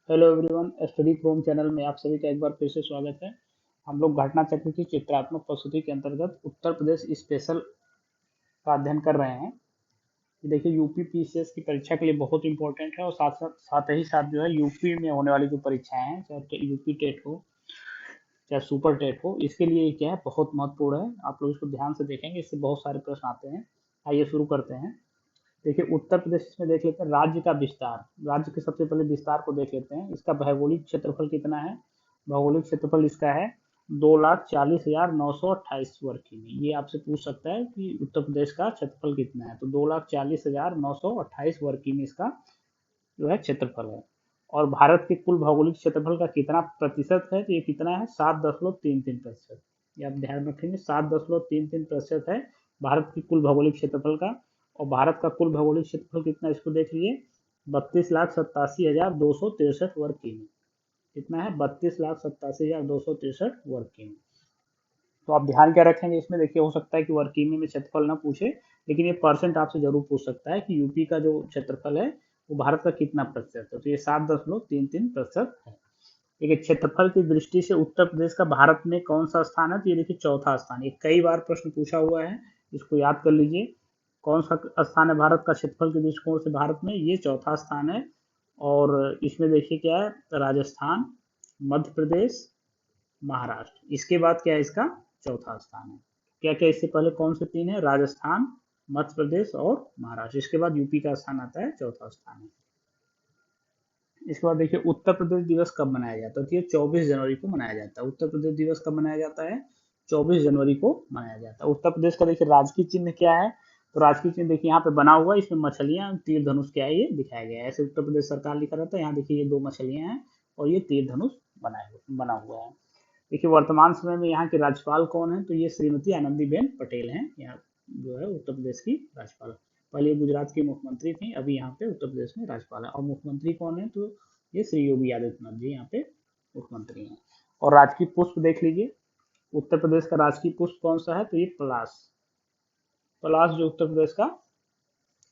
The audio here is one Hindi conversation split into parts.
Hello everyone, study Chrome channel में आप सभी का एक बार फिर से स्वागत है। हम लोग घटना चक्र की चित्रात्मक प्रस्तुति के अंतर्गत उत्तर प्रदेश स्पेशल का अध्ययन कर रहे हैं। ये देखिए, यूपी पीसीएस की परीक्षा के लिए बहुत इंपॉर्टेंट है और साथ ही साथ जो है यूपी में होने वाली जो परीक्षाएं हैं, चाहे यूपी टेट हो चाहे सुपर टेट हो, इसके लिए ये क्या है, बहुत महत्वपूर्ण है। आप लोग इसको ध्यान से देखेंगे, इससे बहुत सारे प्रश्न आते हैं। आइए शुरू करते हैं। देखिए, उत्तर प्रदेश में देख लेते हैं राज्य का विस्तार। राज्य के सबसे पहले विस्तार को देख लेते हैं। इसका भौगोलिक क्षेत्रफल कितना है? भौगोलिक क्षेत्रफल इसका है 2,40,928 वर्ग किमी। ये आपसे पूछ सकता है कि उत्तर प्रदेश का क्षेत्रफल कितना है, तो 2,40,928 वर्ग किमी इसका जो है क्षेत्रफल है। और भारत के कुल भौगोलिक क्षेत्रफल का कितना प्रतिशत है, तो ये कितना है, 7.33%। ये आप ध्यान रखेंगे, 7.33% है भारत की कुल भौगोलिक क्षेत्रफल का। और भारत का कुल भौगोलिक क्षेत्रफल कितना, इसको देख लीजिए, 32,87,263 वर्ग किमी। कितना है? 32,87,263 वर्ग किमी। तो आप ध्यान क्या रखेंगे इसमें, देखिए, हो सकता है कि वर्ग किमी में क्षेत्रफल ना पूछे, लेकिन ये परसेंट आपसे जरूर पूछ सकता है कि यूपी का जो क्षेत्रफल है वो भारत का कितना प्रतिशत है, तो ये 7.33% है। देखिए, क्षेत्रफल की दृष्टि से उत्तर प्रदेश का भारत में कौन सा स्थान है, तो ये देखिए चौथा स्थान। ये कई बार प्रश्न पूछा हुआ है, इसको याद कर लीजिए। कौन सा स्थान है भारत का क्षेत्रफल के दृष्टिकोण से भारत में? ये चौथा स्थान है। और इसमें देखिए क्या है, राजस्थान, मध्य प्रदेश, महाराष्ट्र, इसके बाद क्या है, इसका चौथा स्थान है। क्या क्या इससे पहले कौन से तीन है? राजस्थान, मध्य प्रदेश और महाराष्ट्र। इसके बाद यूपी का स्थान आता है, चौथा स्थान है। इसके बाद देखिए, उत्तर प्रदेश दिवस कब मनाया जाता है, तो ये 24 जनवरी को मनाया जाता है। उत्तर प्रदेश दिवस कब मनाया जाता है? 24 जनवरी को मनाया जाता है। उत्तर प्रदेश का देखिए राजकीय चिन्ह क्या है, तो राजकीय चिन्ह देखिए यहाँ पे बना हुआ है, इसमें मछलियां, तीर धनुष क्या है, ये दिखाया गया है। ऐसे उत्तर प्रदेश सरकार लिखा रहता है। यहाँ देखिए ये दो मछलियां हैं और ये तीर धनुष बना हुआ है। देखिए, वर्तमान समय में यहाँ के राज्यपाल कौन है, तो ये श्रीमती आनंदीबेन पटेल हैं, यहाँ जो है उत्तर प्रदेश की राज्यपाल। पहले ये गुजरात की मुख्यमंत्री थी, अभी यहाँ पे उत्तर प्रदेश में राज्यपाल है। और मुख्यमंत्री कौन है, तो ये श्री योगी आदित्यनाथ जी यहाँ पे मुख्यमंत्री हैं। और राजकीय पुष्प देख लीजिए, उत्तर प्रदेश का राजकीय पुष्प कौन सा है, तो ये पलाश। पलाश जो उत्तर प्रदेश का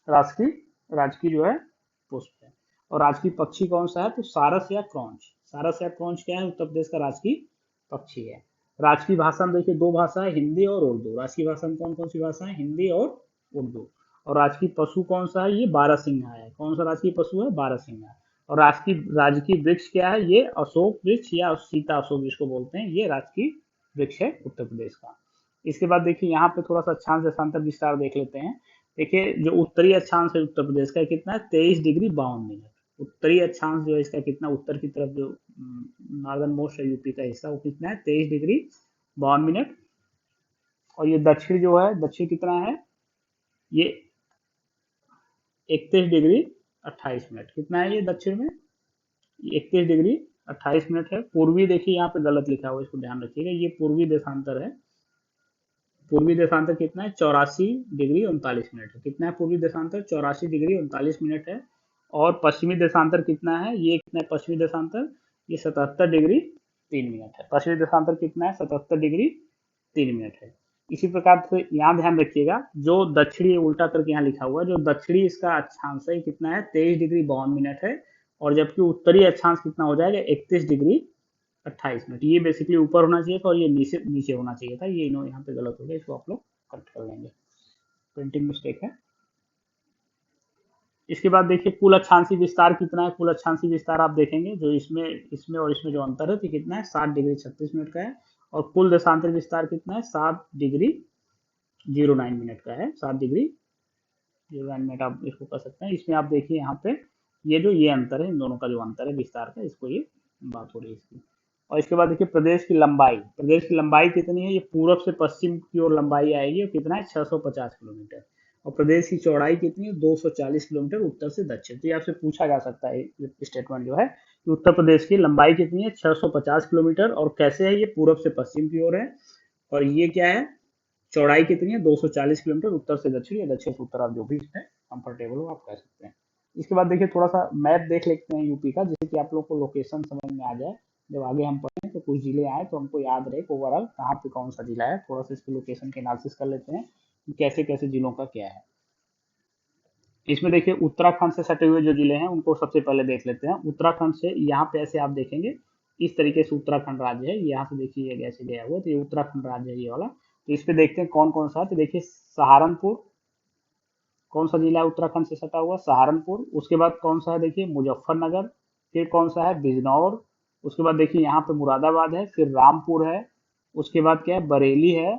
राजकीय राजकीय जो है पुष्प है। और राजकीय पक्षी कौन सा है, तो सारस या क्रॉन्च। सारस या क्रॉन्च क्या है, उत्तर प्रदेश का राजकीय पक्षी है। राजकीय भाषा में देखिए दो भाषा है, हिंदी और उर्दू। राजकीय भाषा में कौन कौन सी भाषा है? हिंदी और उर्दू। और राजकीय पशु कौन सा है? ये बारहसिंघा है। कौन सा राजकीय पशु है? बारहसिंघा। और राजकीय राजकीय वृक्ष क्या है? ये अशोक वृक्ष या सीता अशोक जिसको बोलते हैं, ये राजकीय वृक्ष है उत्तर प्रदेश का। इसके बाद देखिए यहाँ पे थोड़ा सा अक्षांश देशांतर विस्तार देख लेते हैं। देखिए, जो उत्तरी अक्षांश है उत्तर प्रदेश का, कितना है, 23 डिग्री 52 मिनट। उत्तरी अक्षांश जो है इसका कितना, उत्तर की तरफ जो नॉर्दर्न मोस्ट है यूपी का हिस्सा, वो कितना है, 23 डिग्री 52 मिनट। और ये दक्षिण जो है, दक्षिण कितना है, ये 31 डिग्री 28 मिनट। कितना है ये दक्षिण में? 31 डिग्री 28 मिनट है। पूर्वी देखिए यहाँ पे गलत लिखा हुआ है, इसको ध्यान रखिएगा, ये पूर्वी देशांतर है। पूर्वी देशांतर कितना है? 84 डिग्री 39 मिनट है। कितना है पूर्वी देशांतर? 84 डिग्री 39 मिनट है। और पश्चिमी देशांतर कितना है? ये कितना है पश्चिमी देशांतर? ये 77 डिग्री 3 मिनट है। पश्चिमी देशांतर कितना है? 77 डिग्री 3 मिनट है। इसी प्रकार से यहाँ ध्यान रखिएगा, जो दक्षिणी उल्टा करके यहाँ लिखा हुआ है, जो दक्षिणी इसका अक्षांश है कितना है? 23 डिग्री 52 मिनट है। और जबकि उत्तरी अक्षांश कितना हो जाएगा? 31 डिग्री 28 मिनट। ये बेसिकली ऊपर होना चाहिए था और ये नीचे नीचे होना चाहिए था। ये यहाँ पे गलत हो गया, इसको आप लोग करेक्ट कर लेंगे, प्रिंटिंग मिस्टेक है। इसके बाद देखिए, कुल अक्षांशीय विस्तार कितना है। कुल अक्षांशीय विस्तार आप देखेंगे, जो इसमें इसमें और इसमें जो अंतर है, तो कितना है, 60 डिग्री 36 मिनट का है। और कुल देशांतर विस्तार कितना है? 7 डिग्री 09 मिनट का है। 7 डिग्री 09 मिनट आप इसको कर सकते हैं। इसमें आप देखिए यहाँ पे ये अंतर है, इन दोनों का जो अंतर है विस्तार का, इसको ये बात हो रही है इसकी। और इसके बाद देखिए, प्रदेश की लंबाई कितनी है? ये पूरब से पश्चिम की ओर लंबाई आएगी, और कितना है, 650 किलोमीटर। और प्रदेश की चौड़ाई कितनी है? 240 किलोमीटर उत्तर से दक्षिण। तो ये आपसे पूछा जा सकता है स्टेटमेंट जो है, कि उत्तर प्रदेश की लंबाई कितनी है? 650 किलोमीटर। और कैसे है? ये पूरब से पश्चिम की ओर है। और ये क्या है? चौड़ाई कितनी है? 240 किलोमीटर उत्तर से दक्षिण या दक्षिण से उत्तर, आप जो भी इसमें कंफर्टेबल हो आप कह सकते हैं। इसके बाद देखिए, थोड़ा सा मैप देख लेते हैं यूपी का, जिससे कि आप लोग को लोकेशन समझ में आ जाए। जब आगे हम पढ़ें तो कुछ जिले आए तो हमको याद रहे कि ओवरऑल कहाँ पे कौन सा जिला है। थोड़ा सा इसके लोकेशन के एनालिसिस कर लेते हैं कि कैसे कैसे जिलों का क्या है। इसमें देखिए उत्तराखंड से सटे हुए जो जिले हैं उनको सबसे पहले देख लेते हैं। उत्तराखंड से यहाँ पे ऐसे आप देखेंगे, इस तरीके से उत्तराखंड राज्य है, यहाँ से देखिए ये ऐसे गया हुआ, तो ये उत्तराखंड राज्य है ये वाला। तो इस पे देखते हैं कौन कौन सा है। तो देखिए सहारनपुर, कौन सा जिला है उत्तराखंड से सटा हुआ, सहारनपुर। उसके बाद कौन सा है देखिए मुजफ्फरनगर, फिर कौन सा है बिजनौर, उसके बाद देखिए यहाँ पे मुरादाबाद है, फिर रामपुर है, उसके बाद क्या है बरेली है,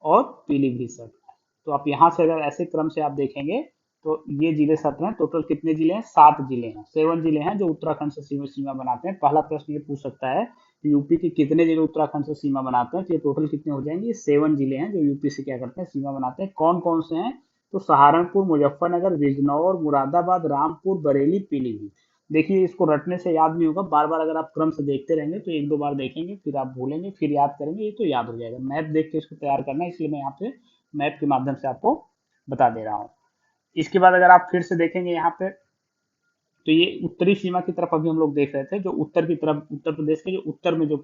और पीलीभीत सट है। तो आप यहाँ से अगर ऐसे क्रम से आप देखेंगे तो ये जिले सट हैं। टोटल कितने जिले हैं, 7 जिले हैं, 7 जिले हैं जो उत्तराखंड से सीमा सीमा बनाते हैं। पहला प्रश्न ये पूछ सकता है कि यूपी के कितने जिले उत्तराखंड से सीमा बनाते हैं, तो ये टोटल कितने हो जाएंगे, ये 7 जिले हैं जो यूपी से क्या करते हैं सीमा बनाते हैं। कौन कौन से हैं, तो सहारनपुर, मुजफ्फरनगर, बिजनौर, मुरादाबाद, रामपुर, बरेली, पीलीभीत। देखिए इसको रटने से याद नहीं होगा, बार बार अगर आप क्रम से देखते रहेंगे तो एक दो बार देखेंगे फिर आप भूलेंगे, फिर याद करेंगे, ये तो याद हो जाएगा। मैप देख के इसको तैयार करना है, इसलिए मैं यहाँ पे मैप के माध्यम से आपको बता दे रहा हूँ। इसके बाद अगर आप फिर से देखेंगे यहाँ पे, तो ये उत्तरी सीमा की तरफ अभी हम लोग देख रहे थे, जो उत्तर की तरफ उत्तर प्रदेश के जो उत्तर में जो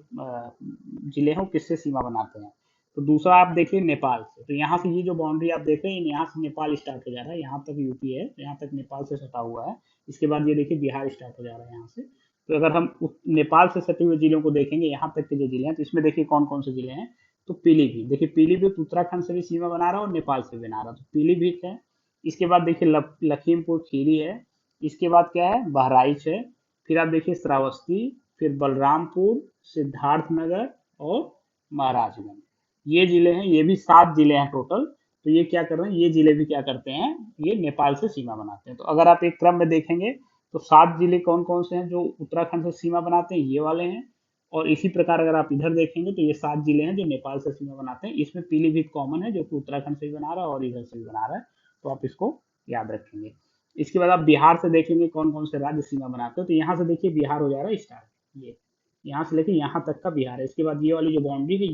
जिले हैं वो किससे सीमा बनाते हैं। तो दूसरा आप देखिए नेपाल से, तो यहाँ से ये जो बाउंड्री आप देख रहे हैं यहाँ से नेपाल स्टार्ट हो जा रहा है, यहाँ तक यूपी है, तो यहाँ तक नेपाल से सटा हुआ है। इसके बाद ये देखिए बिहार स्टार्ट हो जा रहा है यहाँ से। तो अगर हम नेपाल से सटे हुए जिलों को देखेंगे यहाँ तक के जो जिले हैं, तो इसमें देखिए कौन कौन से जिले हैं। तो पीलीभीत, देखिए पीलीभीत उत्तराखंड से भी सीमा बना रहा है और नेपाल से भी बना रहा है, तो पीलीभीत है। इसके बाद देखिए लखीमपुर खीरी है। इसके बाद क्या है बहराइच है। फिर आप देखिए श्रावस्ती, फिर बलरामपुर, सिद्धार्थनगर और महाराजगंज। ये जिले हैं, ये भी 7 जिले हैं टोटल। तो ये क्या कर रहे हैं, ये जिले भी क्या करते हैं, ये नेपाल से सीमा बनाते हैं। तो अगर आप एक क्रम में देखेंगे तो 7 जिले कौन कौन से हैं जो उत्तराखंड से सीमा बनाते हैं, ये वाले हैं। और इसी प्रकार अगर आप इधर देखेंगे तो ये 7 जिले हैं जो नेपाल से सीमा बनाते हैं। इसमें पीलीभीत कॉमन है जो कि उत्तराखंड से भी बना रहा है और इधर से भी बना रहा है, तो आप इसको याद रखेंगे। इसके बाद आप बिहार से देखेंगे कौन कौन से राज्य सीमा बनाते हैं। तो यहाँ से देखिए बिहार हो जा रहा है स्टार्ट, ये यहाँ से लेके यहाँ तक का बिहार है। इसके बाद ये वाली जो बाउंड्री है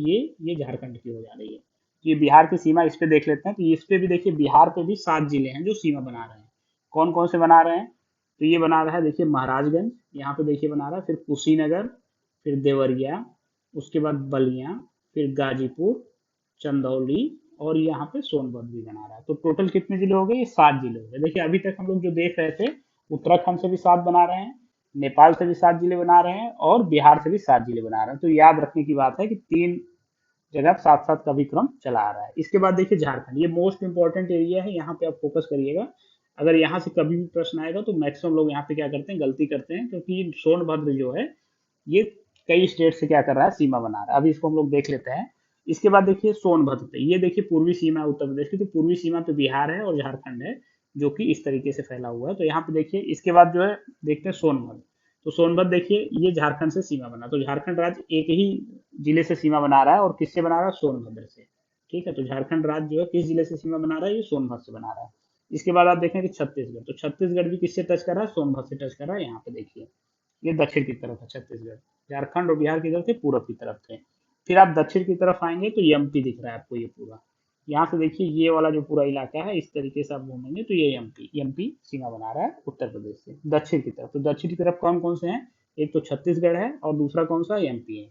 ये झारखंड की हो जा रही है। तो ये बिहार की सीमा इस पे देख लेते हैं। तो इस पे भी देखिए बिहार पे भी 7 जिले हैं जो सीमा बना रहे हैं। कौन कौन से बना रहे हैं, तो ये बना रहा है देखिए महाराजगंज, यहाँ पे देखिए बना रहा है, फिर कुशीनगर, फिर देवरिया, उसके बाद बलिया, फिर गाजीपुर, चंदौली, और यहाँ पे सोनभद्र भी बना रहा है। तो टोटल कितने जिले हो गए, ये 7 जिले हो गए। देखिए अभी तक हम लोग जो देख रहे थे, उत्तराखंड से भी 7 बना रहे हैं, नेपाल से भी 7 जिले बना रहे हैं, और बिहार से भी 7 जिले बना रहे हैं। तो याद रखने की बात है कि 3 जगह साथ साथ का भी क्रम चला आ रहा है। इसके बाद देखिए झारखंड, ये मोस्ट इंपॉर्टेंट एरिया है, यहाँ पे आप फोकस करिएगा। अगर यहाँ से कभी भी प्रश्न आएगा तो मैक्सिमम लोग यहाँ पे क्या करते हैं, गलती करते हैं, क्योंकि सोनभद्र जो है ये कई स्टेट से क्या कर रहा है, सीमा बना रहा है। अभी इसको हम लोग देख लेते हैं। इसके बाद देखिए सोनभद्र पे, ये देखिए पूर्वी सीमा है उत्तर प्रदेश की, तो पूर्वी सीमा पे बिहार है और झारखंड है जो कि इस तरीके से फैला हुआ है। तो यहाँ पे देखिए इसके बाद जो है देखते हैं सोनभद्र। तो सोनभद्र देखिए ये झारखंड से सीमा बना, तो झारखंड राज्य एक ही जिले से सीमा बना रहा है, और किससे बना रहा है, सोनभद्र से। ठीक है, तो झारखंड राज्य जो है किस जिले से सीमा बना रहा है, ये सोनभद्र से बना रहा है। इसके बाद आप देखें कि छत्तीसगढ़, तो छत्तीसगढ़ भी किससे टच कर रहा है, सोनभद्र से टच कर रहा है। यहाँ पे देखिए ये दक्षिण की तरफ है छत्तीसगढ़, झारखंड और बिहार की तरफ थे पूरब की तरफ थे। फिर आप दक्षिण की तरफ आएंगे तो एमपी दिख रहा है आपको ये पूरा। यहाँ से देखिए ये वाला जो पूरा इलाका है, इस तरीके से आप घूमेंगे तो ये एमपी सीमा बना रहा है उत्तर प्रदेश से दक्षिण की तरफ। तो दक्षिण की तरफ कौन कौन से हैं, एक तो छत्तीसगढ़ है और दूसरा कौन सा एमपी है।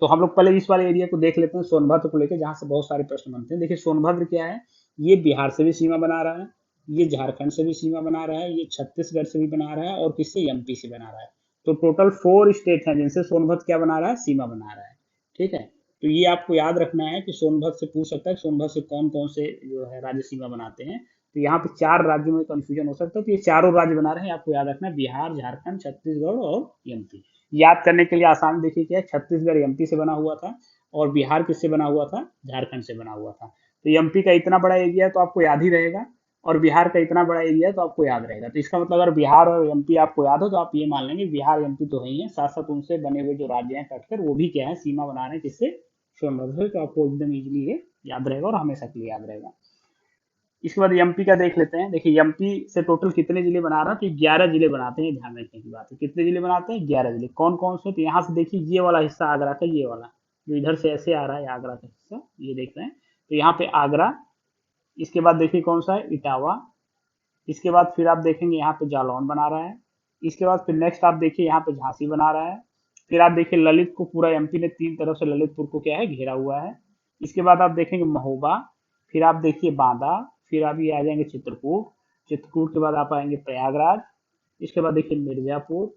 तो हम लोग पहले इस वाले एरिया को देख लेते हैं सोनभद्र को लेकर, जहाँ से बहुत सारे प्रश्न बनते हैं। देखिए सोनभद्र क्या है, ये बिहार से भी सीमा बना रहा है, ये झारखंड से भी सीमा बना रहा है, ये छत्तीसगढ़ से भी बना रहा है, और किससे, एमपी से बना रहा है। तो टोटल 4 स्टेट हैं जिनसे सोनभद्र क्या बना रहा है, सीमा बना रहा है। ठीक है, तो ये आपको याद रखना है कि सोनभद्र से पूछ सकता है सोनभद्र से कौन कौन से जो है राज्य सीमा बनाते हैं। तो यहाँ पे 4 राज्यों में कंफ्यूजन हो सकता है, तो ये चारों राज्य बना रहे हैं, आपको याद रखना है बिहार, झारखंड, छत्तीसगढ़ और एमपी। याद करने के लिए आसान देखिए क्या है, छत्तीसगढ़ एमपी से बना हुआ था, और बिहार किससे बना हुआ था, झारखंड से बना हुआ था। तो एमपी का इतना बड़ा एरिया है तो आपको याद ही रहेगा, और बिहार का इतना बड़ा एरिया है तो आपको याद रहेगा। तो इसका मतलब अगर बिहार और एमपी आपको याद हो तो आप ये मान लेंगे बिहार एमपी तो है ही है, साथ साथ उनसे बने हुए जो राज्य हैं कटकर वो भी क्या है, सीमा बना रहे हैं किससे, सोनभद्र से। तो आपको एकदम इजिली ये याद रहेगा और हमेशा के लिए याद रहेगा। इसके बाद एमपी का देख लेते हैं। देखिए एमपी से टोटल कितने जिले बना रहा है, तो 11 जिले बनाते हैं, ध्यान रखने की बात है। कितने जिले बनाते हैं, 11 जिले। कौन कौन से, तो यहाँ से देखिए ये वाला हिस्सा आगरा का, ये वाला जो इधर से ऐसे आ रहा है आगरा का हिस्सा, ये देख रहे हैं, तो यहाँ पे आगरा। इसके बाद देखिए कौन सा है, इटावा। इसके बाद फिर आप देखेंगे यहाँ पे जालौन बना रहा है। इसके बाद फिर नेक्स्ट आप देखिए यहाँ पे झांसी बना रहा है। फिर आप देखिए ललित को पूरा एमपी ने 3 तरफ से ललितपुर को क्या है, घेरा हुआ है। इसके बाद आप देखेंगे महोबा, फिर आप देखिए बांदा, फिर आप ये आ जाएंगे चित्रकूट, चित्रकूट के बाद आप आएंगे प्रयागराज, इसके बाद देखिए मिर्जापुर,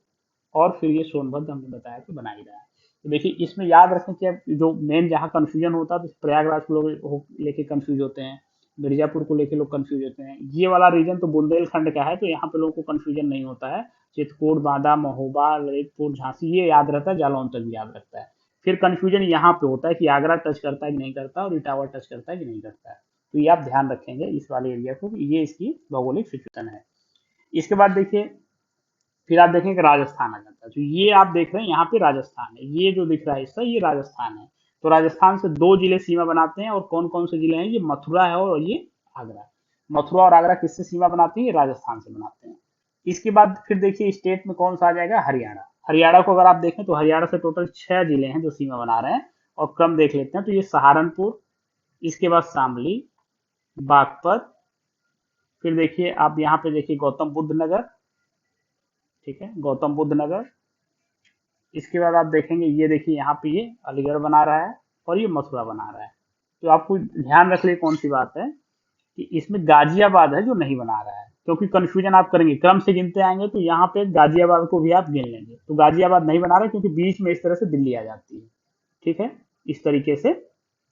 और फिर ये सोनभद्र हमने बताया कि बना ही रहा है। तो देखिए इसमें याद रखें कि अब जो मेन जहाँ कंफ्यूजन होता है, तो प्रयागराज को लोग लेके कंफ्यूज होते हैं, मिर्जापुर को लेके लोग कंफ्यूज होते हैं। ये वाला रीजन तो बुंदेलखंड का है, तो यहाँ पे लोगों को कंफ्यूजन नहीं होता है। चित्रकूट, बांदा, महोबा, ललितपुर, झांसी ये याद रहता है, जालौन तक भी याद रखता है। फिर कंफ्यूजन यहाँ पे होता है कि आगरा टच करता है कि नहीं करता, और इटावा टच करता है कि नहीं करता है। तो ये आप ध्यान रखेंगे इस वाले एरिया को, ये इसकी भौगोलिक सिचुएशन है। इसके बाद देखिए फिर आप देखेंगे राजस्थान आ जाता है। तो ये आप देख रहे हैं यहाँ पे राजस्थान है, ये जो दिख रहा है हिस्सा ये राजस्थान है। तो राजस्थान से दो जिले सीमा बनाते हैं, और कौन कौन से जिले हैं, ये मथुरा है और ये आगरा है। मथुरा और आगरा किससे सीमा बनाती है, ये राजस्थान से बनाते हैं। इसके बाद फिर देखिए स्टेट में कौन सा आ जाएगा, हरियाणा। हरियाणा को अगर आप देखें तो हरियाणा से टोटल 6 जिले हैं जो सीमा बना रहे हैं, और क्रम देख लेते हैं। तो ये सहारनपुर, इसके बाद शामली, बागपत, फिर देखिए आप यहाँ पे देखिए गौतम बुद्ध नगर, ठीक है, गौतम बुद्ध नगर। इसके बाद आप देखेंगे ये देखिए यहाँ पे ये अलीगढ़ बना रहा है, और ये मथुरा बना रहा है। तो आपको ध्यान रख लिए कौन सी बात है कि इसमें गाजियाबाद है जो नहीं बना रहा है, क्योंकि कंफ्यूजन आप करेंगे क्रम से गिनते आएंगे, तो यहाँ पे गाजियाबाद को भी आप गिन लेंगे। तो गाजियाबाद नहीं बना रहा क्योंकि बीच में इस तरह से दिल्ली आ जाती है, ठीक है, इस तरीके से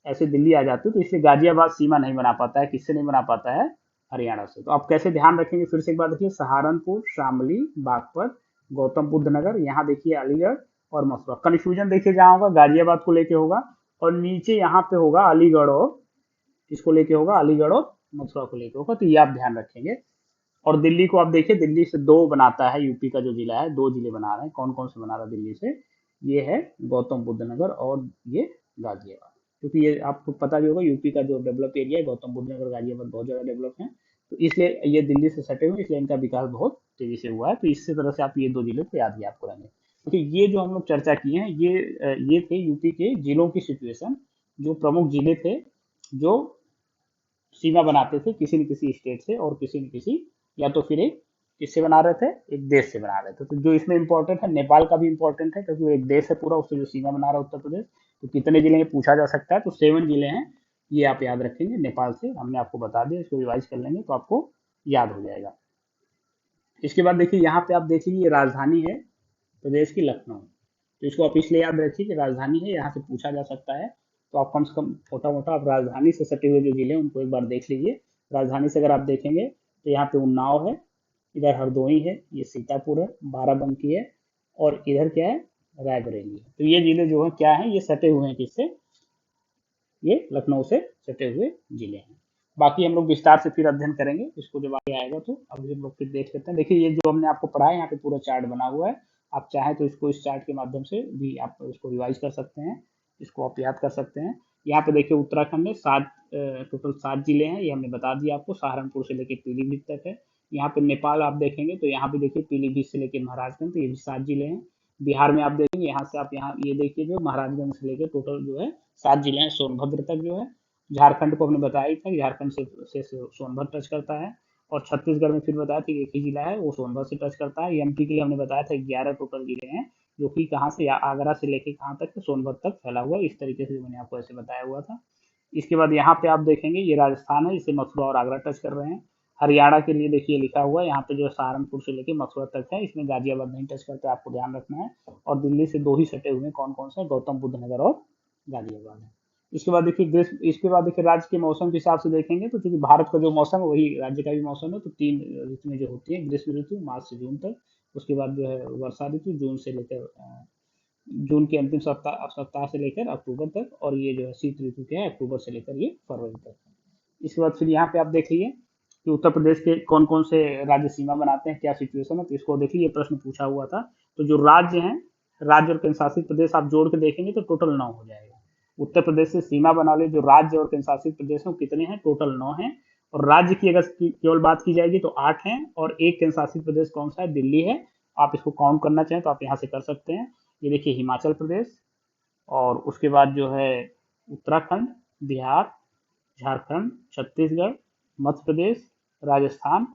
ऐसे दिल्ली आ जाती है, तो इसलिए गाजियाबाद सीमा नहीं बना पाता है। किससे नहीं बना पाता है, हरियाणा से। तो आप कैसे ध्यान रखेंगे, फिर से एक बार देखिए, सहारनपुर, शामली, बागपत, गौतम बुद्ध नगर, यहाँ देखिए अलीगढ़ और मथुरा। कंफ्यूजन देखिए जहाँ होगा गाजियाबाद को लेके होगा, और नीचे यहाँ पे होगा अलीगढ़, और इसको लेके होगा अलीगढ़, और मथुरा को लेके होगा। तो ये आप ध्यान रखेंगे। और दिल्ली को आप देखिए, दिल्ली से दो बनाता है, यूपी का जो जिला है, दो जिले बना रहे हैं। कौन कौन से बना रहा है दिल्ली से, ये है गौतम बुद्ध नगर और ये गाजियाबाद। क्योंकि ये आपको पता भी होगा यूपी का जो डेवलप एरिया है, गौतम बुद्ध नगर, गाजियाबाद बहुत ज्यादा डेवलप है। तो इसलिए ये दिल्ली से सटे हुए, इसलिए इनका विकास बहुत तेजी से हुआ है। तो इसी तरह से आप ये दो जिले को याद ही आपको रहेंगे। क्योंकि ये जो हम लोग चर्चा किए हैं, ये थे यूपी के जिलों की सिचुएशन, जो प्रमुख जिले थे जो सीमा बनाते थे किसी न किसी स्टेट से, और किसी न किसी, या तो फिर एक किससे बना रहे थे, एक देश से बना रहे थे। तो जो इसमें इंपॉर्टेंट है, नेपाल का भी इंपॉर्टेंट है, क्योंकि वो एक देश है पूरा, उससे जो सीमा बना रहा है उत्तर प्रदेश। तो कितने जिले हैं पूछा जा सकता है, तो 7 जिले हैं, ये आप याद रखेंगे। नेपाल से हमने आपको बता दिया, इसको रिवाइज कर लेंगे तो आपको याद हो जाएगा। इसके बाद देखिए यहाँ पे आप देखिए, ये राजधानी है प्रदेश की, लखनऊ। तो इसको आप इसलिए याद रखिए कि राजधानी है, यहाँ से पूछा जा सकता है। तो आप कम से कम छोटा मोटा आप राजधानी से सटे हुए जो जिले हैं उनको एक बार देख लीजिए। राजधानी से अगर आप देखेंगे तो यहाँ पे उन्नाव है, इधर हरदोई है, ये सीतापुर है, बाराबंकी है, और इधर क्या है, रायबरेली है। तो ये जिले जो है क्या है, ये सटे हुए हैं किससे, ये लखनऊ से सटे हुए जिले हैं। बाकी हम लोग विस्तार से फिर अध्ययन करेंगे इसको जब आगे आएगा। तो अभी हम लोग फिर देख लेते हैं। देखिए ये जो हमने आपको पढ़ा है, यहाँ पे पूरा चार्ट बना हुआ है। आप चाहें तो इसको इस चार्ट के माध्यम से भी आप इसको रिवाइज कर सकते हैं, इसको आप याद कर सकते हैं। यहाँ पे देखिए उत्तराखंड में टोटल 7 जिले हैं, ये हमने बता दिया आपको, सहारनपुर से लेकर पीलीभीत तक है। यहाँ पे नेपाल आप देखेंगे तो यहाँ पे देखिए पीलीभीत से लेकर महाराजगंज, तो ये भी 7 जिले हैं। बिहार में आप देखेंगे, यहाँ से आप यहाँ ये देखिए जो महाराजगंज से लेकर टोटल जो है 7 जिले हैं, सोनभद्र तक जो है। झारखंड को हमने बताया ही था कि झारखंड से सोनभद्र टच करता है। और छत्तीसगढ़ में फिर बताया था कि एक ही जिला है, वो सोनभद्र से टच करता है। एमपी के लिए हमने बताया था 11 टोटल जिले हैं, जो कि कहाँ से, आगरा से लेके कहाँ तक, सोनभद्र तक फैला हुआ है। इस तरीके से मैंने आपको ऐसे बताया हुआ था। इसके बाद यहाँ पे आप देखेंगे ये राजस्थान है, इसे मथुरा और आगरा टच कर रहे हैं। हरियाणा के लिए देखिए लिखा हुआ है यहाँ पे जो सहारनपुर से लेके मथुरा तक है, इसमें गाजियाबाद नहीं टच करता, आपको ध्यान रखना है। और दिल्ली से दो ही सटे हुए हैं, कौन कौन से, गौतम बुद्ध नगर और गाजियाबाद है। इसके बाद देखिए ग्रीष्म, इसके बाद देखिए राज्य के मौसम के हिसाब से देखेंगे तो क्योंकि भारत का जो मौसम है वही राज्य का भी मौसम है। तो 3 ऋतुएं जो होती है, ग्रीष्म ऋतु मार्च से जून तक, उसके बाद जो है वर्षा ऋतु जून से लेकर जून के अंतिम सप्ताह सप्ताह से लेकर अक्टूबर तक, और ये जो है शीत ऋतु क्या है, अक्टूबर से लेकर ये फरवरी तक। इसके बाद फिर यहाँ पे आप देखिए कि उत्तर प्रदेश के कौन कौन से राज्य सीमा बनाते हैं, क्या सिचुएशन है, तो इसको देखिए, ये प्रश्न पूछा हुआ था। तो जो राज्य हैं, राज्य और केंद्र शासित प्रदेश आप जोड़ के देखेंगे तो टोटल 9 हो जाएगा। उत्तर प्रदेश से सीमा बना ले जो राज्य और केंद्र शासित प्रदेश हैं, कितने हैं, टोटल 9 हैं। और राज्य की अगर केवल बात की जाएगी तो 8 हैं, और एक केंद्र शासित प्रदेश कौन सा है, दिल्ली है। आप इसको काउंट करना चाहें तो आप यहाँ से कर सकते हैं। ये देखिए हिमाचल प्रदेश, और उसके बाद जो है उत्तराखंड, बिहार, झारखंड, छत्तीसगढ़, मध्य प्रदेश, राजस्थान,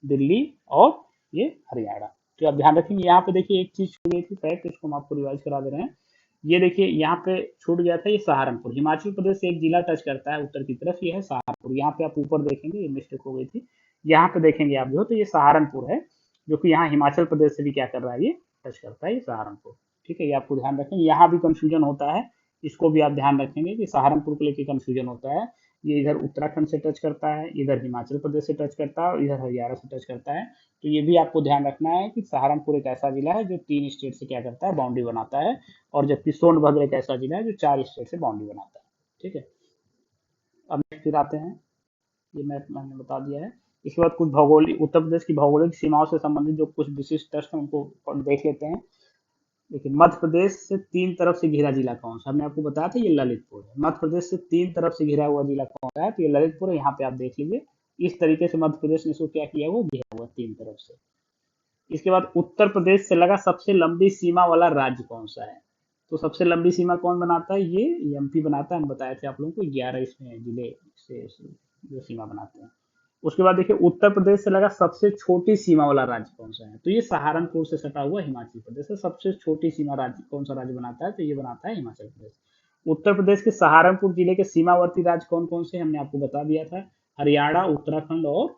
दिल्ली, और ये हरियाणा। तो आप ध्यान रखेंगे। यहाँ पे देखिए एक चीज छूट गई थी फैक्ट, इसको हम आपको रिवाइज करा दे रहे हैं। ये देखिए यहाँ पे छूट गया था, ये सहारनपुर, हिमाचल प्रदेश से एक जिला टच करता है उत्तर की तरफ, ये है सहारनपुर। यहाँ पे आप ऊपर देखेंगे, ये मिस्टेक हो गई थी, यहाँ पे देखेंगे आप जो, तो ये सहारनपुर है, जो कि यहाँ हिमाचल प्रदेश से भी क्या कर रहा है, ये टच करता है, ये सहारनपुर। ठीक है, ये आपको ध्यान रखेंगे, यहाँ भी कंफ्यूजन होता है, इसको भी आप ध्यान रखेंगे कि सहारनपुर को लेकर कंफ्यूजन होता है। ये इधर उत्तराखंड से टच करता है, इधर हिमाचल प्रदेश से टच करता है और इधर हरियाणा से टच करता है। तो ये भी आपको ध्यान रखना है कि सहारनपुर एक ऐसा जिला है जो 3 स्टेट से क्या करता है, बाउंड्री बनाता है, और जबकि सोनभद्र एक ऐसा जिला है जो 4 स्टेट से बाउंड्री बनाता है। ठीक है, अब नेक्स्ट फिर आते हैं, ये मैंने बता दिया है। इसके बाद कुछ भौगोलिक, उत्तर प्रदेश की भौगोलिक सीमाओं से संबंधित जो कुछ विशिष्ट तथ्य हैं उनको देख लेते हैं। देखिए, मध्य प्रदेश से 3 तरफ से घिरा जिला कौन सा, हमने आपको बताया था ये ललितपुर है। मध्य प्रदेश से 3 तरफ से घिरा हुआ जिला कौन सा है, तो ये ललितपुर है। यहाँ पे आप देख लीजिए, इस तरीके से मध्य प्रदेश ने इसको क्या किया हुआ, घिरा हुआ 3 तरफ से। इसके बाद उत्तर प्रदेश से लगा सबसे लंबी सीमा वाला राज्य कौन सा है, तो सबसे लंबी सीमा कौन बनाता है, ये एमपी बनाता है। हम बताए थे आप लोगों को 11 इसमें जिले से जो सीमा बनाते हैं। उसके बाद देखिए, उत्तर प्रदेश से लगा सबसे छोटी सीमा वाला राज्य कौन सा है, तो ये सहारनपुर से सटा हुआ हिमाचल प्रदेश है। सबसे छोटी सीमा राज्य कौन सा राज्य बनाता है, तो ये बनाता है हिमाचल प्रदेश। उत्तर प्रदेश के सहारनपुर जिले के सीमावर्ती राज्य कौन कौन से, हमने आपको बता दिया था, हरियाणा, उत्तराखंड और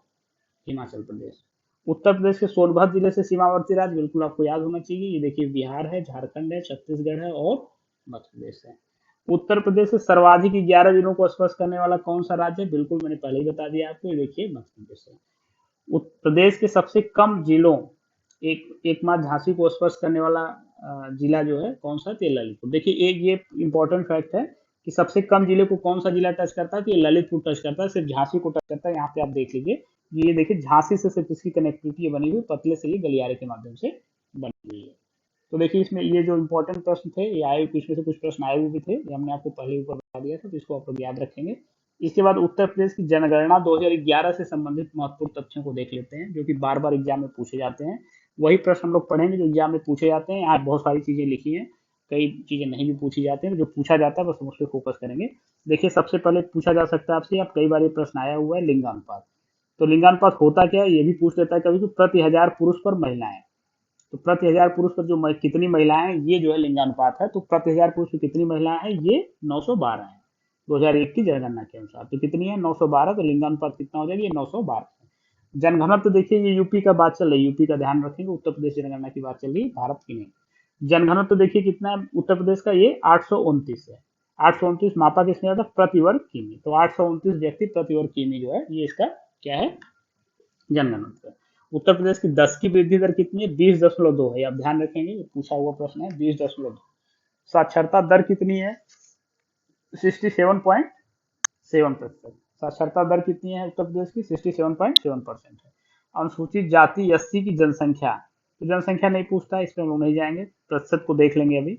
हिमाचल प्रदेश। उत्तर प्रदेश के सोनभद्र जिले से सीमावर्ती राज्य बिल्कुल आपको याद होना चाहिए, ये देखिए बिहार है, झारखंड है, छत्तीसगढ़ है और मध्य प्रदेश है। उत्तर प्रदेश से सर्वाधिक 11 जिलों को स्पर्श करने वाला कौन सा राज्य है, बिल्कुल मैंने पहले ही बता दिया आपको, ये देखिए मध्य प्रदेश है। प्रदेश के सबसे कम जिलों, एकमात्र झांसी को स्पर्श करने वाला जिला जो है कौन सा, तो ललितपुर। देखिए एक ये इंपॉर्टेंट फैक्ट है कि सबसे कम जिले को कौन सा जिला टच करता है, तो ये ललितपुर टच करता है, सिर्फ झांसी को टच करता है। यहाँ पे आप देख लीजिए, ये देखिए झांसी से सिर्फ इसकी कनेक्टिविटी बनी हुई, पतले से ये गलियारे के माध्यम से बनी हुई है। तो देखिए इसमें ये जो इंपॉर्टेंट प्रश्न थे, ये आए, इसमें से कुछ प्रश्न आए हुए भी थे, ये हमने आपको पहले ऊपर बता दिया था, तो इसको आप लोग याद रखेंगे। इसके बाद उत्तर प्रदेश की जनगणना 2011 से संबंधित महत्वपूर्ण तथ्यों को देख लेते हैं, जो कि बार बार एग्जाम में पूछे जाते हैं। वही प्रश्न हम लोग पढ़ेंगे जो एग्जाम में पूछे जाते हैं। यहाँ बहुत सारी चीजें लिखी हैं, कई चीजें नहीं भी पूछी जाती हैं, जो पूछा जाता है बस हम उस पर फोकस करेंगे। देखिए सबसे पहले पूछा जा सकता है आपसे, आप कई बार ये प्रश्न आया हुआ है, लिंगानुपात। तो लिंगानुपात होता क्या है, ये भी पूछ लेता है कभी, तो प्रति 1000 पुरुष पर महिलाएं। तो प्रति 1000 पुरुष पर जो कितनी महिलाएं हैं, ये जो है लिंगानुपात है। तो प्रति 1000 पुरुष पर कितनी महिलाएं हैं, ये 912 है 2001 की जनगणना के अनुसार। तो कितनी है, 912। तो लिंगानुपात कितना हो जाएगा, ये 912। जनगणना तो देखिए ये यूपी का बात चल रही है, यूपी का ध्यान रखेंगे, उत्तर प्रदेश जनगणना की बात चल रही है, भारत की नहीं। जनगणना तो देखिए कितना है उत्तर प्रदेश का, ये 829 है। 829 मापा किसने जाता, प्रति वर्ग किमी। तो 829 व्यक्ति प्रति वर्ग किमी जो है, ये इसका क्या है, जनगणना। उत्तर प्रदेश की 10 की वृद्धि दर कितनी है, 20.2 है। आप ध्यान रखेंगे, ये पूछा हुआ प्रश्न है, 20.2। साक्षरता दर कितनी है, 67.7%। साक्षरता दर कितनी है उत्तर प्रदेश की, 67.7% है। अनुसूचित जाति एससी की जनसंख्या, तो जनसंख्या नहीं पूछता है, इसमें हम लोग नहीं जाएंगे, प्रतिशत को देख लेंगे अभी।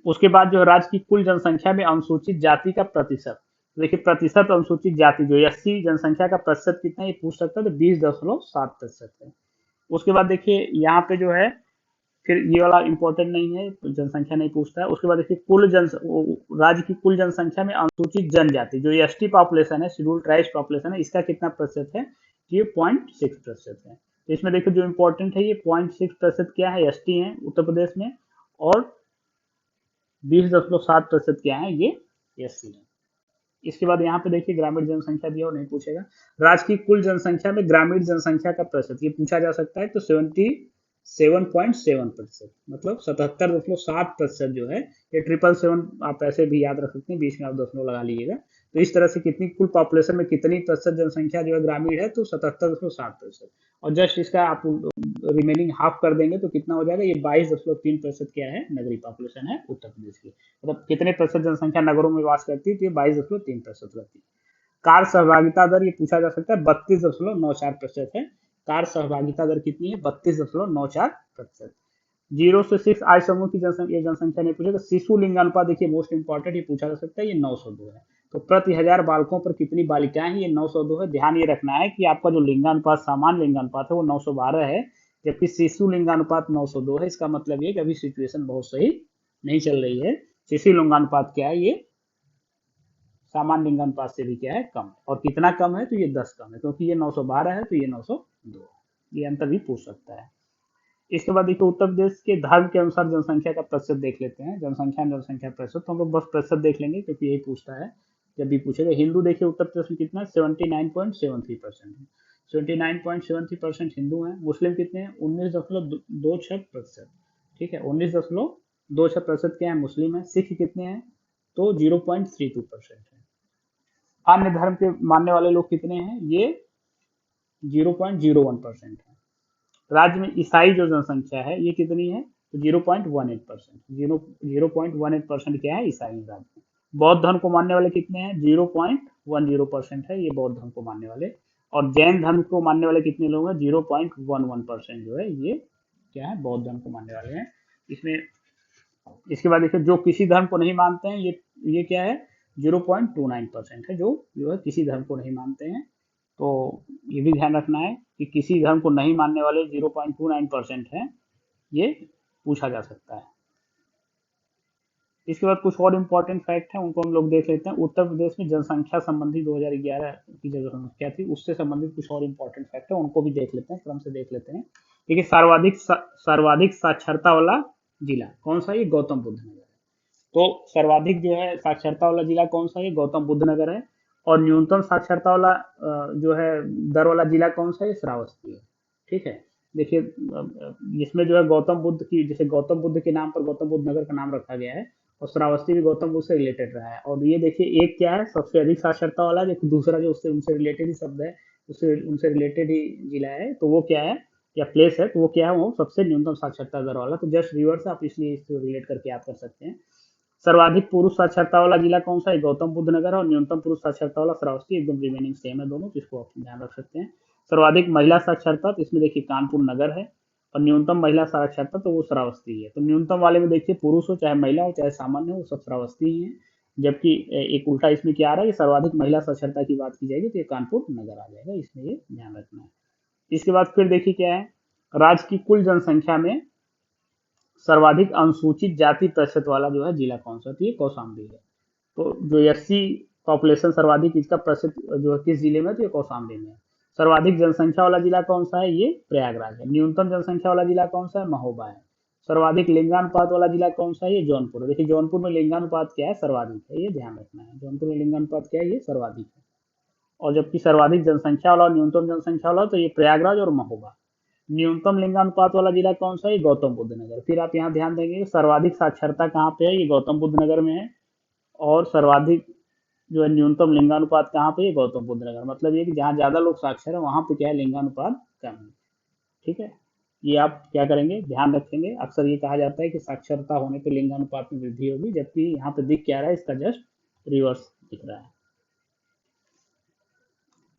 उसके बाद जो राज्य की कुल जनसंख्या में अनुसूचित जाति का प्रतिशत, देखिए प्रतिशत अनुसूचित जाति जो एससी जनसंख्या का प्रतिशत कितना, ये पूछ सकता है, तो 20.7% है। उसके बाद देखिए यहाँ पे जो है, फिर ये वाला इंपॉर्टेंट नहीं है, तो जनसंख्या नहीं पूछता है। उसके बाद देखिए राज्य की कुल जनसंख्या में अनुसूचित जनजाति जो एसटी पॉपुलेशन है, शेड्यूल ट्राइब्स पॉपुलेशन है, इसका कितना प्रतिशत है, ये 0.6% है। तो इसमें देखिए जो इंपॉर्टेंट है, ये 0.6% क्या है, एसटी है उत्तर प्रदेश में, और 20.7% क्या है, ये एससी है। इसके बाद यहाँ पे देखिए ग्रामीण जनसंख्या दिया और नहीं पूछेगा। राज्य की कुल जनसंख्या में ग्रामीण जनसंख्या का प्रतिशत, ये पूछा जा सकता है, तो 77.7%, मतलब 77.7% जो है, ये 777 आप ऐसे भी याद रख सकते हैं, बीच में आप दशमलव लगा लीजिएगा। तो इस तरह से कितनी कुल पॉपुलेशन में कितनी प्रतिशत जनसंख्या जो है ग्रामीण है, तो 77.7%। और जस्ट इसका आप रिमेनिंग हाफ कर देंगे तो कितना हो जाएगा, ये 22.3% क्या है, नगरीय पॉपुलेशन है उत्तर प्रदेश की। मतलब कितने प्रतिशत जनसंख्या नगरों में वास करती है, तो ये 22.3% रहती है। कार सहभागिता दर, ये पूछा जा सकता है, 32.94% है। कार सहभागिता दर कितनी है, 32.94%। 0 से 6 आयु समूह की जनसंख्या नहीं पूछेगा। शिशु लिंगानुपात देखिए मोस्ट इंपॉर्टेंट, ये पूछा जा सकता है, ये 902 है। तो प्रति 1000 बालकों पर कितनी बालिकाएं हैं, ये 902 है। ध्यान ये रखना है कि आपका जो लिंगानुपात, सामान्य लिंगानुपात है, वो 912 है, जबकि शिशु लिंगानुपात 902 है। इसका मतलब ये कि अभी सिचुएशन बहुत सही नहीं चल रही है। शिशु लिंगानुपात क्या है, ये सामान्य लिंगानुपात से भी क्या है, कम। और कितना कम है, तो ये 10 कम है, क्योंकि ये 912 है, तो ये 902, ये अंतर भी पूछ सकता है। इसके बाद देखिए उत्तर प्रदेश के धर्म के अनुसार जनसंख्या का प्रतिशत देख लेते हैं। जनसंख्या प्रतिशत, तो हम लोग बस प्रतिशत देख लेंगे क्योंकि यही पूछता है। जब भी पूछेगा। हिंदू देखिए उत्तर प्रदेश में कितना है, 79.73% है। 79.73% हिंदू हैं। मुस्लिम कितने हैं, 19.26%। ठीक है, 19.26% क्या है, मुस्लिम है। सिख कितने हैं, तो 0.32% है। अन्य धर्म के मानने वाले लोग कितने हैं, ये 0.01% है। राज्य में ईसाई जो जनसंख्या है ये कितनी है, तो 0.18%। 0.18% क्या है, ईसाई राज्य में। बौद्ध धर्म को मानने वाले कितने हैं, 0.10% है ये बौद्ध धर्म को मानने वाले। और जैन धर्म को मानने वाले कितने लोग हैं, 0.11% जो है ये क्या है, बौद्ध धर्म को मानने वाले हैं इसमें। इसके बाद देखिए जो किसी धर्म को नहीं मानते हैं, ये क्या है, 0.29% है, जो है किसी धर्म को नहीं मानते हैं। तो ये भी ध्यान रखना है कि किसी धर्म को नहीं मानने वाले 0.29% है, ये पूछा जा सकता है। इसके बाद कुछ और इम्पोर्टेंट फैक्ट है, उनको हम लोग देख लेते हैं। उत्तर प्रदेश में जनसंख्या संबंधी 2011 की जो जनसंख्या थी उससे संबंधित कुछ और इम्पोर्टेंट फैक्ट है, उनको भी देख लेते हैं, क्रम से देख लेते हैं। देखिए सर्वाधिक साक्षरता वाला जिला कौन सा है, ये गौतम बुद्ध नगर है। तो सर्वाधिक जो है साक्षरता वाला जिला कौन सा है, ये गौतम बुद्ध नगर है। और न्यूनतम साक्षरता वाला जो है दर वाला जिला कौन सा है, ये श्रावस्ती है। ठीक है, देखिए इसमें जो है गौतम बुद्ध की, जैसे गौतम बुद्ध के नाम पर गौतम बुद्ध नगर का नाम रखा गया है, और श्रावस्ती भी गौतम बुद्ध से रिलेटेड रहा है। और ये देखिए एक क्या है, सबसे अधिक साक्षरता वाला, जो दूसरा जो उससे उनसे रिलेटेड ही शब्द है, उससे उनसे रिलेटेड ही जिला है, तो वो क्या है या प्लेस है, तो वो क्या है, वो सबसे न्यूनतम साक्षरता दर वाला। तो जस्ट रिवर्स आप इसलिए इसको रिलेट करके आप कर सकते हैं। सर्वाधिक पुरुष साक्षरता वाला जिला कौन सा है, गौतम बुद्ध नगर, और न्यूनतम पुरुष साक्षरता वाला श्रावस्ती, एकदम रिमेनिंग सेम है दोनों, जिसको आप ध्यान रख सकते हैं। सर्वाधिक महिला साक्षरता, तो इसमें देखिए कानपुर नगर है। और न्यूनतम महिला साक्षरता तो वो श्रावस्ती है। तो न्यूनतम वाले में देखिए पुरुष हो चाहे महिला हो चाहे सामान्य हो, वो सब श्रावस्ती ही है। जबकि एक उल्टा इसमें क्या आ रहा है, सर्वाधिक महिला साक्षरता की बात की जाएगी तो ये कानपुर नगर आ जाएगा, इसमें ये ध्यान रखना है। इसके बाद फिर देखिए क्या है, राज्य की कुल जनसंख्या में सर्वाधिक अनुसूचित जाति प्रतिशत वाला जो है जिला कौन सा, तो ये कौशाम्बी है। तो जो एससी पॉपुलेशन सर्वाधिक इसका प्रतिशत जो है किस जिले में, तो ये कौशाम्बी में है। सर्वाधिक जनसंख्या वाला जिला कौन सा है, ये प्रयागराज है। न्यूनतम जनसंख्या वाला जिला कौन सा है, महोबा है। सर्वाधिक लिंगानुपात वाला जिला कौन सा है, ये जौनपुर है। देखिए जौनपुर में लिंगानुपात क्या है, सर्वाधिक है, ये ध्यान रखना है। जौनपुर में लिंगानुपात क्या है, ये सर्वाधिक है। और जबकि सर्वाधिक जनसंख्या वाला और न्यूनतम जनसंख्या वाला तो ये प्रयागराज और महोबा। न्यूनतम लिंगानुपात वाला जिला कौन सा है, गौतम बुद्ध नगर। फिर आप यहाँ ध्यान देंगे सर्वाधिक साक्षरता कहाँ पे है, ये गौतम बुद्ध नगर में है। और सर्वाधिक जो है न्यूनतम लिंगानुपात कहाँ पे है, गौतम बुद्ध नगर। मतलब ये कि जहाँ ज्यादा लोग साक्षर है वहां पे क्या है, लिंगानुपात कम है। ठीक है, ये आप क्या करेंगे, ध्यान रखेंगे। अक्सर ये कहा जाता है कि साक्षरता होने पे लिंगानुपात में वृद्धि होगी, जबकि यहाँ पे दिख क्या रहा है, इसका जस्ट रिवर्स दिख रहा है।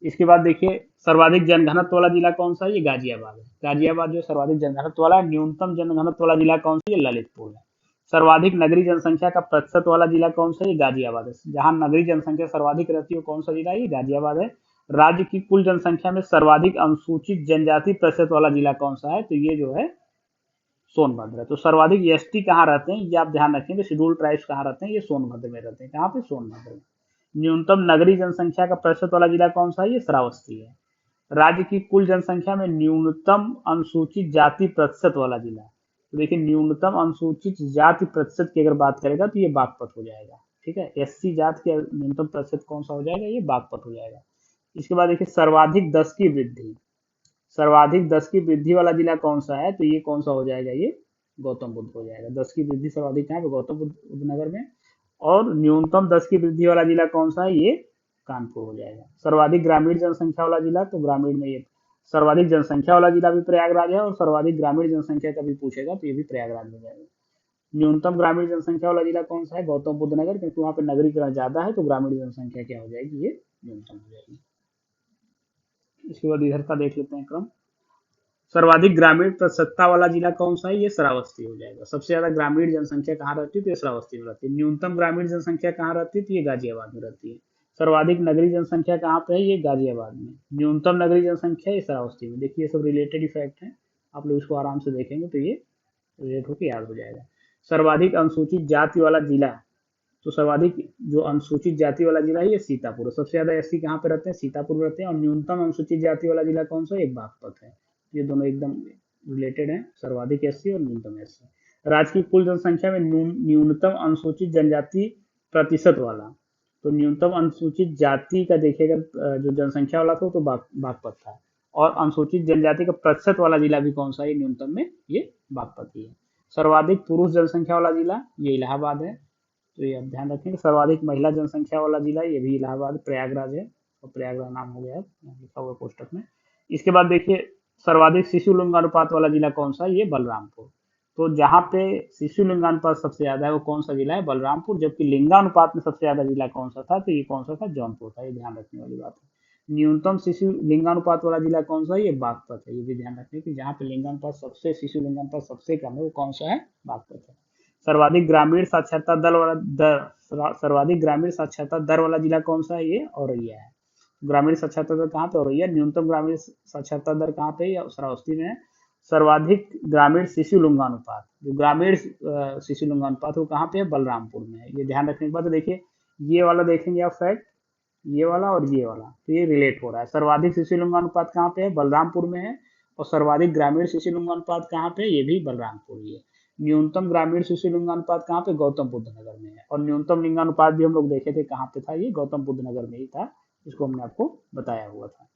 इसके बाद देखिए सर्वाधिक जनघनत्व वाला जिला कौन सा है, ये गाजियाबाद है। गाजियाबाद जो सर्वाधिक जनघनत्व वाला है। न्यूनतम जनघनत्व वाला जिला कौन सा है, ये ललितपुर है। सर्वाधिक नगरीय जनसंख्या का प्रतिशत वाला जिला कौन सा है, ये गाजियाबाद है। जहां नगरीय जनसंख्या सर्वाधिक रहती है कौन सा जिला है, ये गाजियाबाद है। राज्य की कुल जनसंख्या में सर्वाधिक अनुसूचित जनजाति प्रतिशत वाला जिला कौन सा है, तो ये जो है सोनभद्र है। तो सर्वाधिक एसटी कहाँ रहते हैं, ये आप ध्यान रखेंगे, शेड्यूल ट्राइब्स कहाँ रहते हैं, ये सोनभद्र में रहते हैं। कहाँ पे, सोनभद्र में। न्यूनतम नगरीय जनसंख्या का प्रतिशत वाला जिला कौन सा है, ये श्रावस्ती है। राज्य की कुल जनसंख्या में न्यूनतम अनुसूचित जाति प्रतिशत वाला जिला, तो देखिए न्यूनतम अनुसूचित जाति प्रतिशत की अगर बात करेगा तो ये बागपत हो जाएगा। ठीक है, एससी जात के न्यूनतम प्रतिशत कौन सा हो जाएगा, ये बागपत हो जाएगा। इसके बाद देखिए सर्वाधिक 10 की वृद्धि, सर्वाधिक 10 की वृद्धि वाला जिला कौन सा है, तो ये कौन सा हो जाएगा, ये गौतम बुद्ध हो जाएगा। 10 की वृद्धि सर्वाधिक कहाँ पे, गौतम बुद्ध नगर में। और न्यूनतम 10 की वृद्धि वाला जिला कौन सा है, ये कानपुर हो जाएगा। सर्वाधिक ग्रामीण जनसंख्या वाला जिला, तो ग्रामीण में ये सर्वाधिक जनसंख्या वाला जिला भी प्रयागराज है, और सर्वाधिक ग्रामीण जनसंख्या का भी पूछेगा तो ये भी प्रयागराज हो जाएगा। न्यूनतम ग्रामीण जनसंख्या वाला जिला कौन सा है, गौतम बुद्ध नगर, क्योंकि वहाँ पे नगरीकरण ज्यादा है तो ग्रामीण जनसंख्या क्या हो जाएगी, ये न्यूनतम हो जाएगी। इसके बाद इधर का देख लेते हैं क्रम। सर्वाधिक ग्रामीण प्रतिशतता वाला जिला कौन सा है, ये श्रावस्ती हो जाएगा। सबसे ज्यादा ग्रामीण जनसंख्या कहाँ रहती है, तो ये श्रावस्ती में रहती है। न्यूनतम ग्रामीण जनसंख्या कहाँ रहती है, तो ये गाजियाबाद में रहती है। सर्वाधिक नगरीय जनसंख्या कहाँ पे है, ये गाजियाबाद में। न्यूनतम नगरीय जनसंख्या ये श्रावस्ती में। देखिए ये सब रिलेटेड इफेक्ट है, आप लोग इसको आराम से देखेंगे तो ये रिलेट होकर याद हो जाएगा। सर्वाधिक अनुसूचित जाति वाला जिला, तो सर्वाधिक जो अनुसूचित जाति वाला जिला है ये सीतापुर है। सबसे ज्यादा एससी कहाँ पे रहते हैं, सीतापुर में रहते हैं। और न्यूनतम अनुसूचित जाति वाला जिला कौन सा है, एक बागपत है। ये दोनों एकदम रिलेटेड हैं, सर्वाधिक एससी और न्यूनतम एससी। राज्य की कुल जनसंख्या में न्यूनतम अनुसूचित जनजाति प्रतिशत वाला, तो न्यूनतम अनुसूचित जाति का देखिएगा जो जनसंख्या वाला था वो तो बागपत था, और अनुसूचित जनजाति का प्रतिशत वाला जिला भी कौन सा है न्यूनतम में, ये बागपत ही है। सर्वाधिक पुरुष जनसंख्या वाला जिला ये इलाहाबाद है, तो ये आप ध्यान रखेंगे। सर्वाधिक महिला जनसंख्या वाला जिला ये भी इलाहाबाद प्रयागराज है, और प्रयागराज नाम हो गया है यहाँ लिखा हुआ है कोष्टक में। इसके बाद देखिए सर्वाधिक शिशु लिंगानुपात वाला जिला कौन सा है, ये बलरामपुर। तो जहाँ पे शिशु लिंगानुपात सबसे ज्यादा है वो कौन सा जिला है, बलरामपुर। जबकि लिंगानुपात में सबसे ज्यादा जिला कौन सा था, तो ये कौन सा था, जौनपुर था। ये ध्यान रखने वाली बात है। न्यूनतम शिशु लिंगानुपात वाला जिला कौन सा है, ये बागपत है। ये भी ध्यान रखने की जहाँ पे लिंगानुपात सबसे शिशु लिंगानुपात सबसे कम है वो कौन सा है, बागपत है। सर्वाधिक ग्रामीण साक्षरता दर वाला सर्वाधिक ग्रामीण साक्षरता दर वाला जिला कौन सा है, ये औरैया है। ग्रामीण साक्षरता दर कहाँ पे, औरैया। न्यूनतम ग्रामीण साक्षरता दर कहाँ पे, ये श्रावस्ती में है। सर्वाधिक ग्रामीण शिशु लिंगानुपात, जो ग्रामीण शिशु लिंगानुपात वो कहाँ पे है, बलरामपुर में है। ये ध्यान रखने के बाद देखिए ये वाला देखेंगे आप फैक्ट, ये वाला और ये वाला, तो ये रिलेट हो रहा है। सर्वाधिक शिशु लिंगानुपात कहाँ पे है, बलरामपुर में है। और सर्वाधिक ग्रामीण शिशु लिंगानुपात कहाँ पे, ये भी बलरामपुर ही है। न्यूनतम ग्रामीण शिशु लिंगानुपात कहाँ पे, गौतम बुद्ध नगर में है। और न्यूनतम लिंगानुपात भी हम लोग देखे थे कहाँ पे था, ये गौतम बुद्ध नगर में ही था, इसको हमने आपको बताया हुआ था।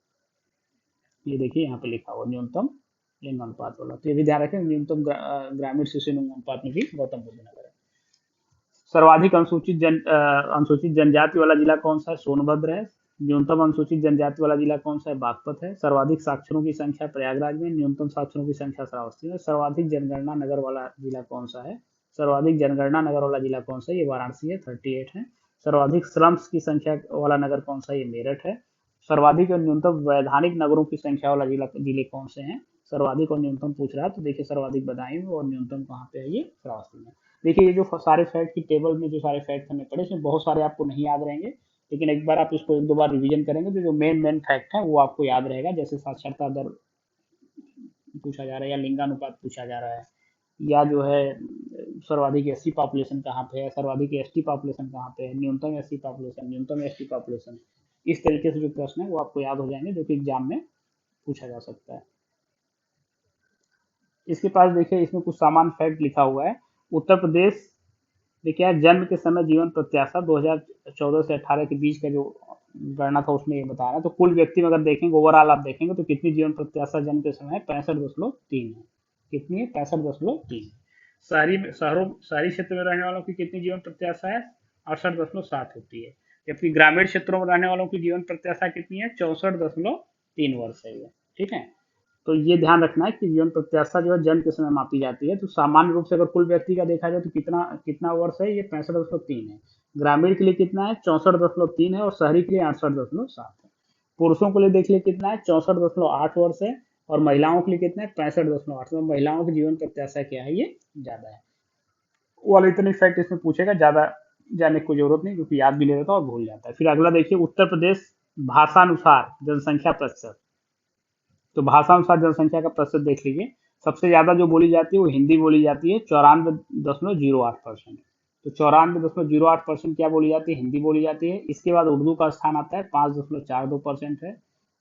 ये देखिए यहाँ पे लिखा हुआ न्यूनतम लिंगानुपात वाला, तो ये भी ध्यान रखें, न्यूनतम ग्रामीण शिशु लिंगानुपात में भी गौतम बुद्ध नगर है। सर्वाधिक अनुसूचित जनजाति वाला जिला कौन सा है, सोनभद्र है। न्यूनतम अनुसूचित जनजाति वाला जिला कौन सा है, बागपत है। सर्वाधिक साक्षरों की संख्या प्रयागराज में, न्यूनतम साक्षरों की संख्या श्रावस्ती में। सर्वाधिक जनगणना नगर वाला जिला कौन सा है, सर्वाधिक जनगणना नगर वाला जिला कौन सा है, ये वाराणसी है, 38 है। सर्वाधिक श्रम्स की संख्या वाला नगर कौन सा है, ये मेरठ है। सर्वाधिक और न्यूनतम वैधानिक नगरों की संख्या वाला जिले कौन से हैं, सर्वाधिक और न्यूनतम पूछ रहा है, तो देखिए सर्वाधिक बदायूं में और न्यूनतम कहाँ पे है, ये श्रावस्ती में। देखिए ये जो सारे फैक्ट की टेबल में जो सारे फैक्ट हमने पढ़े इसमें बहुत सारे आपको नहीं याद रहेंगे, लेकिन एक बार आप इसको एक दो बार रिवीजन करेंगे तो जो मेन फैक्ट है वो आपको याद रहेगा। जैसे साक्षरता दर पूछा जा रहा है, या लिंगानुपात पूछा जा रहा है, या जो है सर्वाधिक एससी पॉपुलेशन कहाँ पे है, सर्वाधिक एसटी पॉपुलेशन कहाँ पे है, न्यूनतम एससी पॉपुलेशन, न्यूनतम एसटी पॉपुलेशन, इस तरीके से जो प्रश्न है वो आपको याद हो जाएंगे, जो कि एग्जाम में पूछा जा सकता है। इसके पास देखिए इसमें कुछ सामान्य फैक्ट लिखा हुआ है। उत्तर प्रदेश देखिए जन्म के समय जीवन प्रत्याशा 2014 से 18 के बीच का जो गणना था उसमें ये बता रहा है। तो कुल व्यक्ति में अगर देखेंगे ओवरऑल आप देखेंगे तो कितनी जीवन प्रत्याशा जन्म के समय 65.3 है। कितनी है, 65.3। शहरी क्षेत्र में रहने वालों की कितनी जीवन प्रत्याशा है, 68.7 होती है। जबकि ग्रामीण क्षेत्रों में रहने वालों की जीवन प्रत्याशा कितनी है, 64.3 वर्ष है ये। ठीक है, तो ये ध्यान रखना है कि जीवन प्रत्याशा जो है जन्म के समय मापी जाती है। तो सामान्य रूप से अगर कुल व्यक्ति का देखा जाए तो कितना कितना वर्ष है, ये 65.3 है। ग्रामीण के लिए कितना है, 64.3 है। और शहरी के लिए 68.7 है। पुरुषों के लिए देख लिए कितना है, 64.8 वर्ष है। और महिलाओं के लिए कितना है, 65.8। तो महिलाओं की जीवन प्रत्याशा क्या है, ये ज्यादा है। वाला इतने फैक्ट इसमें पूछेगा, ज्यादा जानने की कोई जरूरत नहीं, क्योंकि याद भी ले लेता और भूल जाता है। फिर अगला देखिए उत्तर प्रदेश भाषानुसार जनसंख्या प्रतिशत। तो भाषानुसार जनसंख्या का प्रतिशत देख लीजिए। सबसे ज्यादा जो बोली जाती है वो हिंदी बोली जाती है, 94.08%। तो 94.08% क्या बोली जाती है, हिंदी बोली जाती है। इसके बाद उर्दू का स्थान आता है, 5.42% है।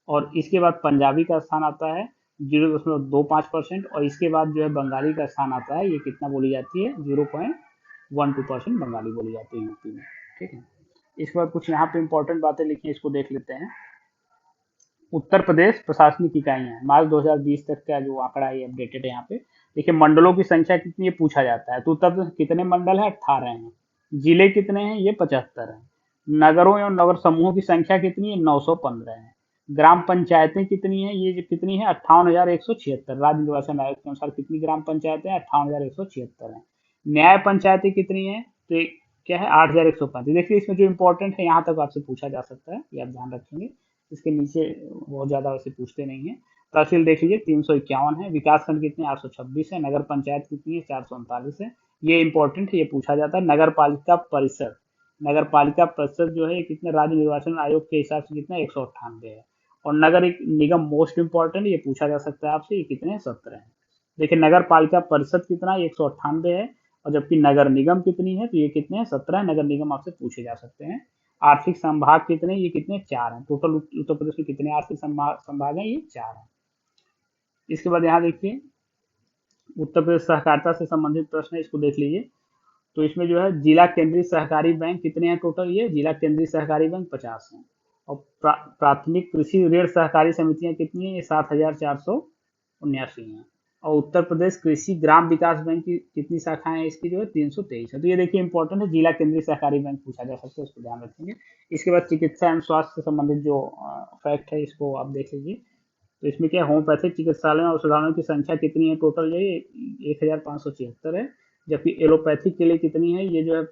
और इसके बाद पंजाबी का स्थान आता है 0.25%। और इसके बाद जो है बंगाली का स्थान आता है, ये कितना बोली जाती है, 0.12% बंगाली बोली जाती है यूपी में। ठीक है, इसके बाद कुछ यहाँ पे इंपॉर्टेंट बातें लिखी है, इसको देख लेते हैं। उत्तर प्रदेश प्रशासनिक इकाइयां मार्च 2020 तक का जो आंकड़ा है अपडेटेड है यहाँ पे। देखिए मंडलों की संख्या कितनी है पूछा जाता है, तो उत्तर प्रदेश कितने मंडल है, 18 हैं। जिले कितने हैं, ये 75 हैं। नगरों एवं नगर समूहों की संख्या कितनी है, 915 है। ग्राम पंचायतें कितनी है, ये कितनी है, 58,176। राज्य निर्वाचन आयोग के अनुसार कितनी ग्राम पंचायतें, 58,176 है। न्याय पंचायतें कितनी है, तो क्या है, 8,135। देखिए इसमें जो इंपॉर्टेंट है यहाँ तक आपसे पूछा जा सकता है, ये आप ध्यान रखेंगे। इसके नीचे बहुत ज्यादा वैसे पूछते नहीं है। तहसील देख लीजिए 351 है। विकास खंड कितने, 826 है। नगर पंचायत कितनी है, 439 है। ये इंपॉर्टेंट है, ये पूछा जाता है। नगर पालिका परिषद, नगर पालिका परिषद जो है कितने, राज्य निर्वाचन आयोग के हिसाब से कितना, 198 है। और नगर एक निगम मोस्ट इंपॉर्टेंट, ये पूछा जा सकता है आपसे, ये कितने, 17 है। देखिए नगर पालिका परिषद कितना, 198 है। और जबकि नगर निगम कितनी है, तो ये कितने हैं, 17 नगर निगम आपसे पूछे जा सकते हैं। आर्थिक संभाग कितने, ये कितने, 4 हैं। टोटल उत्तर प्रदेश में कितने आर्थिक संभाग हैं, ये 4 हैं। इसके बाद यहाँ देखिए उत्तर प्रदेश सहकारिता से संबंधित प्रश्न है, इसको देख लीजिए। तो इसमें जो है जिला केंद्रीय सहकारी बैंक कितने हैं टोटल, ये जिला केंद्रीय सहकारी बैंक 50 हैं। और प्राथमिक कृषि ऋण सहकारी समितियां कितनी है, ये 7,479 हैं। और उत्तर प्रदेश कृषि ग्राम विकास बैंक की कितनी शाखाएं हैं, इसकी जो है 323 है। तो ये देखिए इंपॉर्टेंट है, जिला केंद्रीय सहकारी बैंक पूछा जा सकता है, इसको ध्यान रखेंगे। इसके बाद चिकित्सा एवं स्वास्थ्य से संबंधित जो फैक्ट है इसको आप देख लीजिए। तो इसमें क्या होम्योपैथिक चिकित्सालयों और औषधालयों की संख्या कितनी है टोटल, ये 1,576 है। जबकि एलोपैथिक के लिए कितनी है, ये जो है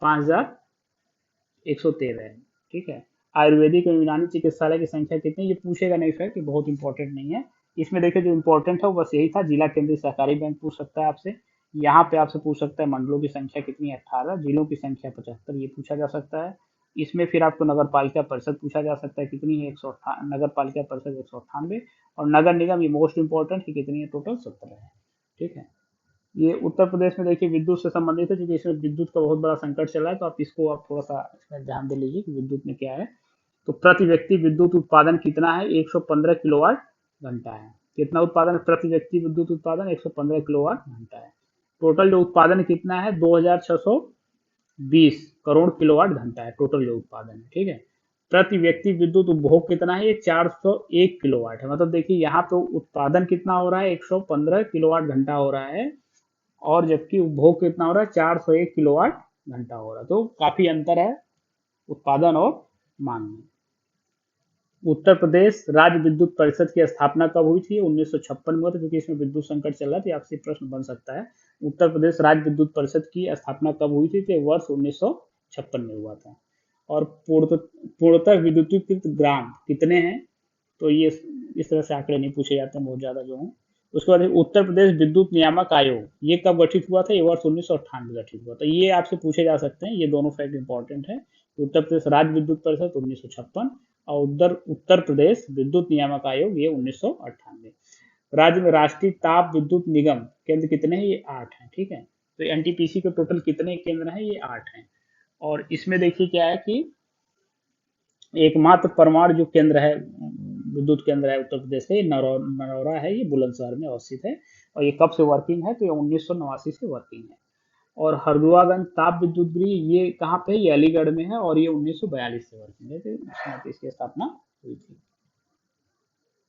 5,113 है। ठीक है। आयुर्वेदिक एवं यूनानी चिकित्सालय की संख्या कितनी, ये पूछेगा नहीं फैक्ट, ये बहुत इंपॉर्टेंट नहीं है। इसमें देखिए जो इंपॉर्टेंट है वो बस यही था, जिला केंद्रीय सहकारी बैंक पूछ सकता है आपसे। यहाँ पे आपसे पूछ सकता है मंडलों की संख्या कितनी है, 18, जिलों की संख्या 75, ये पूछा जा सकता है। इसमें फिर आपको नगर पालिका परिषद पूछा जा सकता है, कितनी है, 198, नगर पालिका परिषद 198। और नगर निगम, ये मोस्ट इंपॉर्टेंट है, कितनी है टोटल, 17 है। ठीक है। ये उत्तर प्रदेश में देखिए विद्युत से संबंधित है, क्योंकि इसमें विद्युत का बहुत बड़ा संकट चला है, तो आप थोड़ा सा इसमें ध्यान दे लीजिए कि विद्युत में क्या है। तो प्रति व्यक्ति विद्युत उत्पादन कितना है, 115 किलोवाट घंटा है। कितना उत्पादन है? प्रति व्यक्ति विद्युत उत्पादन 115 किलोवाट घंटा है। टोटल जो उत्पादन कितना है, 2,620 करोड़ किलोवाट घंटा है टोटल जो उत्पादन है। ठीक है। प्रति व्यक्ति विद्युत उपभोग कितना है, ये 401 किलोवाट है। मतलब देखिए यहाँ पे उत्पादन कितना हो रहा है, 115 किलोवाट घंटा हो रहा है, और जबकि उपभोग कितना हो रहा है, 401 किलोवाट घंटा हो रहा है। तो काफी अंतर है उत्पादन और मांग में। उत्तर प्रदेश राज्य विद्युत परिषद की स्थापना कब हुई थी, 1956 में हुआ था, क्योंकि इसमें विद्युत संकट चल रहा था, आपसे प्रश्न बन सकता है। उत्तर प्रदेश राज्य विद्युत परिषद की स्थापना कब हुई थी, तो वर्ष 1956 में हुआ था। और पूर्णतः विद्युतीकृत ग्राम कितने हैं, तो ये इस तरह से आंकड़े नहीं पूछे जाते हैं बहुत ज्यादा जो है। उसके बाद उत्तर प्रदेश विद्युत नियामक आयोग ये कब गठित हुआ था, ये वर्ष 1998 गठित हुआ था। ये आपसे पूछे जा सकते हैं, ये दोनों फैक्ट इंपॉर्टेंट है। उत्तर प्रदेश राज्य विद्युत परिषद 1956, और उत्तर प्रदेश विद्युत नियामक आयोग ये 1998। राज्य में राष्ट्रीय ताप विद्युत निगम केंद्र कितने हैं, ये 8 हैं। ठीक है। तो एनटीपीसी के टोटल कितने केंद्र हैं, ये 8 हैं। और इसमें देखिए क्या है कि एकमात्र परमाणु जो केंद्र है, विद्युत केंद्र है उत्तर प्रदेश से, नरौरा है, ये बुलंदशहर में अवस्थित है। और ये कब से वर्किंग है, तो ये 1989 से वर्किंग है। और हरदुआगंज ताप विद्युत गृह ये कहाँ पे है, ये अलीगढ़ में है, और ये 1942 से वर्किंग है, तो इसकी स्थापना हुई थी।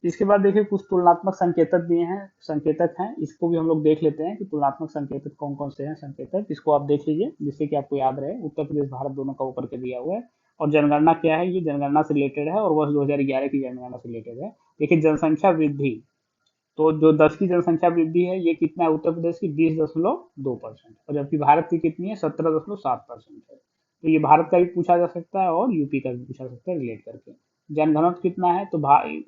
इसके बाद देखिए कुछ तुलनात्मक संकेतक दिए हैं, संकेतक हैं, इसको भी हम लोग देख लेते हैं कि तुलनात्मक संकेतक कौन कौन से हैं संकेतक, इसको आप देख लीजिए जिससे कि आपको याद रहे। उत्तर प्रदेश भारत दोनों का ऊपर के दिया हुआ है। और जनगणना क्या है, ये जनगणना से रिलेटेड है, और वर्ष 2011 की जनगणना से रिलेटेड है। देखिए जनसंख्या वृद्धि, तो जो 10 की जनसंख्या वृद्धि है ये कितना है, उत्तर प्रदेश की 20.2%, और जबकि भारत की कितनी है, 17.7% है। तो ये भारत का भी पूछा जा सकता है और यूपी का भी पूछा जा सकता है रिलेट करके। जनघनत्व कितना है, तो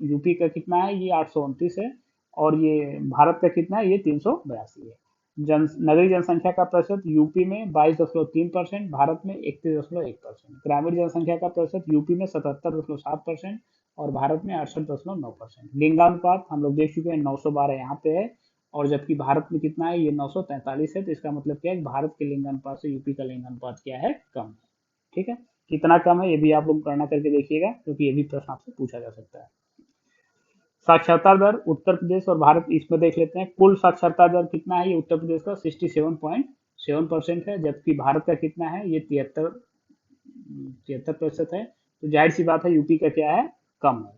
यूपी का कितना है, ये 829 है, और ये भारत का कितना है, ये 382 है। नगरीय जनसंख्या का प्रतिशत यूपी में 22.3%, भारत में 31.1%। ग्रामीण जनसंख्या का प्रतिशत यूपी में 77.7% और भारत में 68.9%। लिंगानुपात हम लोग देख चुके हैं, 912 यहाँ पे है, और जबकि भारत में कितना है, ये 943 है। तो इसका मतलब क्या है, भारत के लिंगानुपात से यूपी का लिंगानुपात क्या है, कम है। ठीक है। कितना कम है ये भी आप लोग गणना करके देखिएगा, क्योंकि ये भी प्रश्न आपसे पूछा जा सकता है। साक्षरता दर उत्तर प्रदेश और भारत, इसमें देख लेते हैं। कुल साक्षरता दर कितना है, ये उत्तर प्रदेश का 67.7% है, जबकि भारत का कितना है, ये 73% है। तो जाहिर सी बात है यूपी का क्या है, कम है।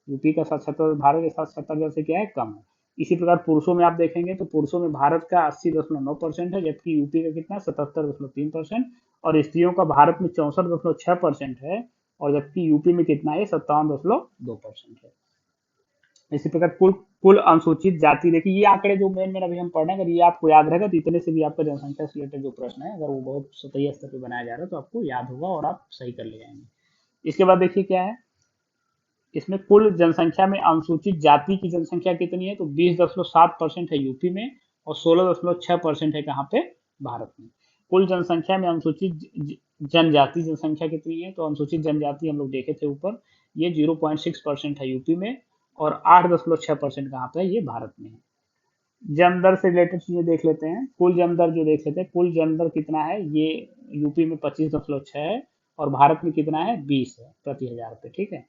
यूपी का साक्षरता दर भारत के साक्षरता दर से क्या है, कम है। इसी प्रकार पुरुषों में आप देखेंगे तो पुरुषों में भारत का 80.9% है, जबकि यूपी का कितना 77.3%। और स्त्रियों का भारत में 64.6% है, और जबकि यूपी में कितना है, 57.2% है। इसी प्रकार कुल कुल अनुसूचित जाति, देखिए ये आंकड़े जो मेन अभी हम पढ़ रहे हैं, अगर ये आपको याद रहेगा तो इतने से भी आपका जनसंख्या से रिलेटेड जो प्रश्न है, अगर वो बहुत सतही स्तर पर बनाया जा रहा है तो आपको याद होगा और आप सही कर ले जाएंगे। इसके बाद देखिए क्या है, इसमें कुल जनसंख्या में अनुसूचित जाति की जनसंख्या कितनी है, तो 20.7% है यूपी में, और 16.6% है कहाँ पे, भारत में। कुल जनसंख्या में अनुसूचित जनजाति जनसंख्या कितनी है, तो अनुसूचित जनजाति हम लोग देखे थे ऊपर, ये 0.6% है यूपी में, और 8.6% कहाँ पे है, ये भारत में है। जन्म दर से रिलेटेड चीजें देख लेते हैं। कुल जन्म दर जो देख लेते हैं, कुल जन्म दर कितना है, ये यूपी में 25.6 है, और भारत में कितना है, 20 है प्रति हजार पे। ठीक है।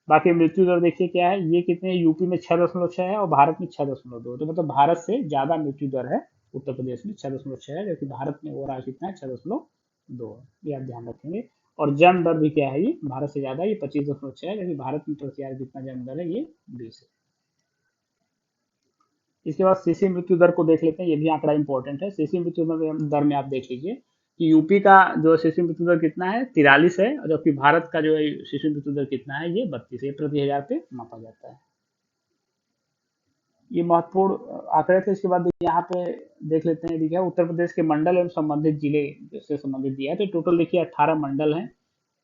बाकी मृत्यु दर देखिए क्या है, ये कितने, यूपी में 6.6 है और भारत में 6.2, तो मतलब भारत से ज्यादा मृत्यु दर है उत्तर प्रदेश में 6.6 है, जबकि भारत में ओवरऑल कितना है, 6.2 है। ये आप ध्यान रखेंगे। और जन्म दर भी क्या है, ये भारत से ज्यादा है, ये 25.6 है, जबकि भारत में प्रति आदमी कितना जन्म दर है, ये 20 है। इसके बाद शिशु मृत्यु दर को देख लेते हैं, ये भी आंकड़ा इंपॉर्टेंट है। शिशु मृत्यु दर में आप देख लीजिए कि यूपी का जो शिशु मृत्यु दर कितना है, 43 है, और जबकि भारत का जो है शिशु मृत्यु दर कितना है, ये 32 है, प्रति हजार पे मापा जाता है। ये महत्वपूर्ण आंकड़े थे। इसके बाद यहाँ पे देख लेते हैं, देखिए उत्तर प्रदेश के मंडल एवं संबंधित जिले से संबंधित दिया है। तो टोटल देखिए 18 मंडल हैं,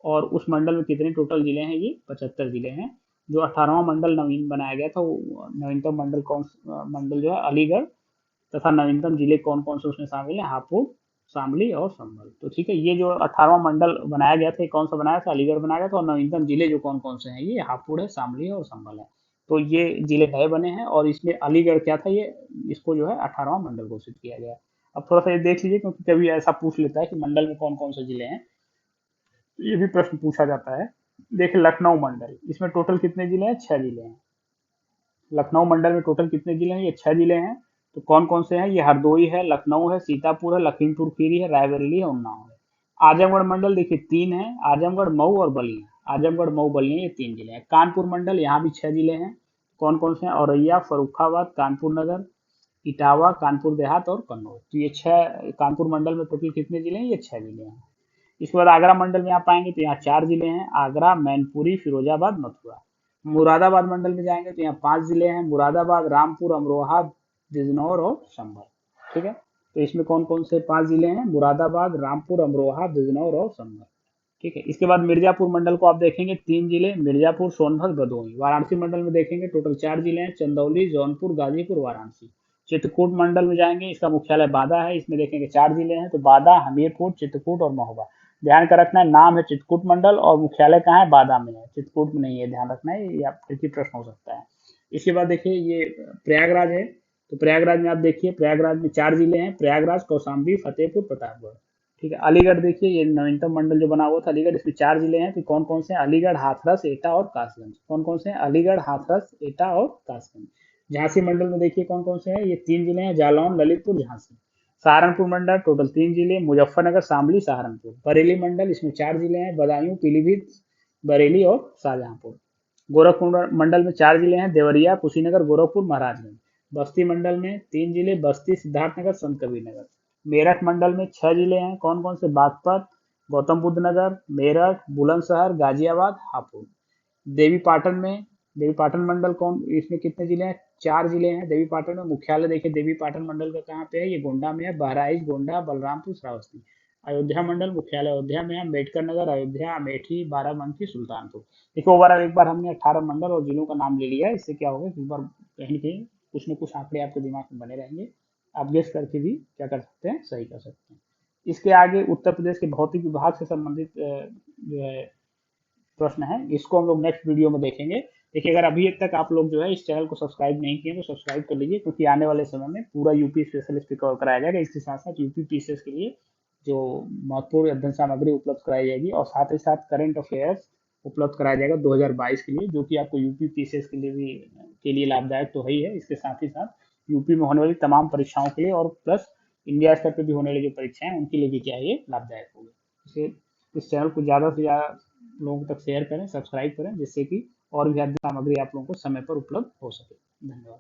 और उस मंडल में कितने टोटल जिले हैं, ये 75 जिले हैं। जो 18वां मंडल नवीन बनाया गया था, वो नवीनतम मंडल कौन, मंडल जो है अलीगढ़, तथा नवीनतम जिले कौन कौन से उसमें शामिल है, हापुड़, शामली और संभल। तो ठीक है, ये जो 18वां मंडल बनाया गया था, ये कौन सा बनाया था, अलीगढ़ बनाया गया था। और नवीनतम जिले जो कौन कौन से हैं, ये हापुड़ है, शामली है और संभल है। तो ये जिले नए बने हैं, और इसमें अलीगढ़ क्या था, ये इसको जो है 18वां मंडल घोषित किया गया। अब थोड़ा सा ये देख लीजिए, क्योंकि कभी ऐसा पूछ लेता है कि मंडल में कौन कौन से जिले हैं, तो ये भी प्रश्न पूछा जाता है। देखिए लखनऊ मंडल, इसमें टोटल कितने जिले हैं, 6 जिले हैं। लखनऊ मंडल में टोटल कितने जिले हैं, ये 6 जिले हैं। तो कौन कौन से हैं, ये हरदोई है, लखनऊ है, सीतापुर है, लखीमपुर खीरी है, रायबरेली है, उन्नाव है। आजमगढ़ मंडल देखिए 3 है, आजमगढ़, मऊ और बलिया। आजमगढ़, मऊ, बलिया, ये 3 जिले हैं। कानपुर मंडल, यहाँ भी 6 जिले हैं। कौन कौन से हैं, औरैया, फर्रुखाबाद, कानपुर नगर, इटावा, कानपुर देहात और कन्नौज। तो ये 6 कानपुर मंडल में टोटल कितने जिले हैं, ये 6 जिले हैं। इसके बाद आगरा मंडल में आप पाएंगे तो यहाँ 4 जिले हैं, आगरा, मैनपुरी, फिरोजाबाद, मथुरा। मुरादाबाद मंडल में जाएंगे तो यहाँ 5 जिले हैं, मुरादाबाद, रामपुर, अमरोहा, बिजनौर और संभल। ठीक है, तो इसमें कौन कौन से 5 जिले हैं, मुरादाबाद, रामपुर, अमरोहा, बिजनौर और संभल। ठीक है, इसके बाद मिर्जापुर मंडल को आप देखेंगे 3 जिले, मिर्जापुर, सोनभद्र, भदोही। वाराणसी मंडल में देखेंगे टोटल 4 जिले हैं, चंदौली, जौनपुर, गाजीपुर, वाराणसी। चित्रकूट मंडल में जाएंगे, इसका मुख्यालय बादा है, इसमें देखेंगे 4 जिले हैं, तो बादा, हमीरपुर, चित्रकूट और महोबा। ध्यान का रखना है, नाम है चित्रकूट मंडल और मुख्यालय कहाँ है, बादा में है, चित्रकूट में नहीं है, ध्यान रखना है, ये आप ट्रिकी प्रश्न हो सकता है। इसके बाद देखिए ये प्रयागराज है, तो प्रयागराज में आप देखिए, प्रयागराज में 4 जिले हैं, प्रयागराज, कौशाम्बी, फतेहपुर, प्रतापगढ़। ठीक है, अलीगढ़ देखिए, ये नवीनतम मंडल जो बना हुआ था अलीगढ़, इसमें 4 जिले हैं, तो कौन कौन से हैं, अलीगढ़, हाथरस, एटा और कासगंज। कौन कौन से हैं, अलीगढ़, हाथरस, एटा और कासगंज। झांसी मंडल में देखिए कौन कौन से हैं, ये 3 जिले हैं, जालौन, ललितपुर, झांसी। सहारनपुर मंडल टोटल 3 जिले, मुजफ्फरनगर, शामली, सहारनपुर। बरेली मंडल, इसमें 4 जिले हैं, बदायूं, पीलीभीत, बरेली और शाहजहांपुर। गोरखपुर मंडल में 4 जिले हैं, देवरिया, कुशीनगर, गोरखपुर, महाराजगंज। बस्ती मंडल में 3 जिले, बस्ती, सिद्धार्थनगर, संत कबीर नगर। मेरठ मंडल में 6 जिले हैं, कौन कौन से, बागपत, गौतम बुद्ध नगर, मेरठ, बुलंदशहर, गाजियाबाद, हापुड़। देवी पाटन में, देवी पाटन मंडल कौन, इसमें कितने जिले हैं, 4 जिले हैं देवी पाटन में। मुख्यालय देखिए देवी पाटन मंडल का कहाँ पे है, ये गोंडा में है, बहराइच, गोंडा, बलरामपुर, श्रावस्ती। अयोध्या मंडल मुख्यालय अयोध्या में है, अम्बेडकर नगर, अयोध्या, अमेठी, बाराबंकी, सुल्तानपुर। देखिए ओवरऑल एक बार हमने 18 मंडल और जिलों का नाम ले लिया है, इससे क्या होगा कि एक बार कहीं न कहीं कुछ न कुछ आंकड़े आपके दिमाग में बने रहेंगे, आप गेस करके भी क्या कर सकते हैं, सही कर सकते हैं। इसके आगे उत्तर प्रदेश के भौतिक विभाग से संबंधित जो है प्रश्न है, इसको हम लोग नेक्स्ट वीडियो में देखेंगे। देखिए अगर अभी तक आप लोग जो है इस चैनल को सब्सक्राइब नहीं किए तो सब्सक्राइब कर लीजिए, क्योंकि आने वाले समय में पूरा यूपी स्पेशलिस्ट पे कवर कराया जाएगा। इसके साथ साथ यूपी पीसीएस के लिए जो महत्वपूर्ण अध्ययन सामग्री उपलब्ध कराई जाएगी, और साथ ही साथ करंट अफेयर्स उपलब्ध कराया जाएगा 2022 के लिए, जो कि आपको यूपी पीसीएस के लिए भी के लिए लाभदायक तो है ही है, इसके साथ ही साथ यूपी में होने वाली तमाम परीक्षाओं के लिए और प्लस इंडिया स्तर पर भी होने वाली जो परीक्षाएं उनके लिए भी क्या है, ये लाभदायक होगी। इसे इस चैनल को ज़्यादा से ज़्यादा लोगों तक शेयर करें, सब्सक्राइब करें, जिससे कि और भी अध्ययन सामग्री आप लोगों को समय पर उपलब्ध हो सके। धन्यवाद।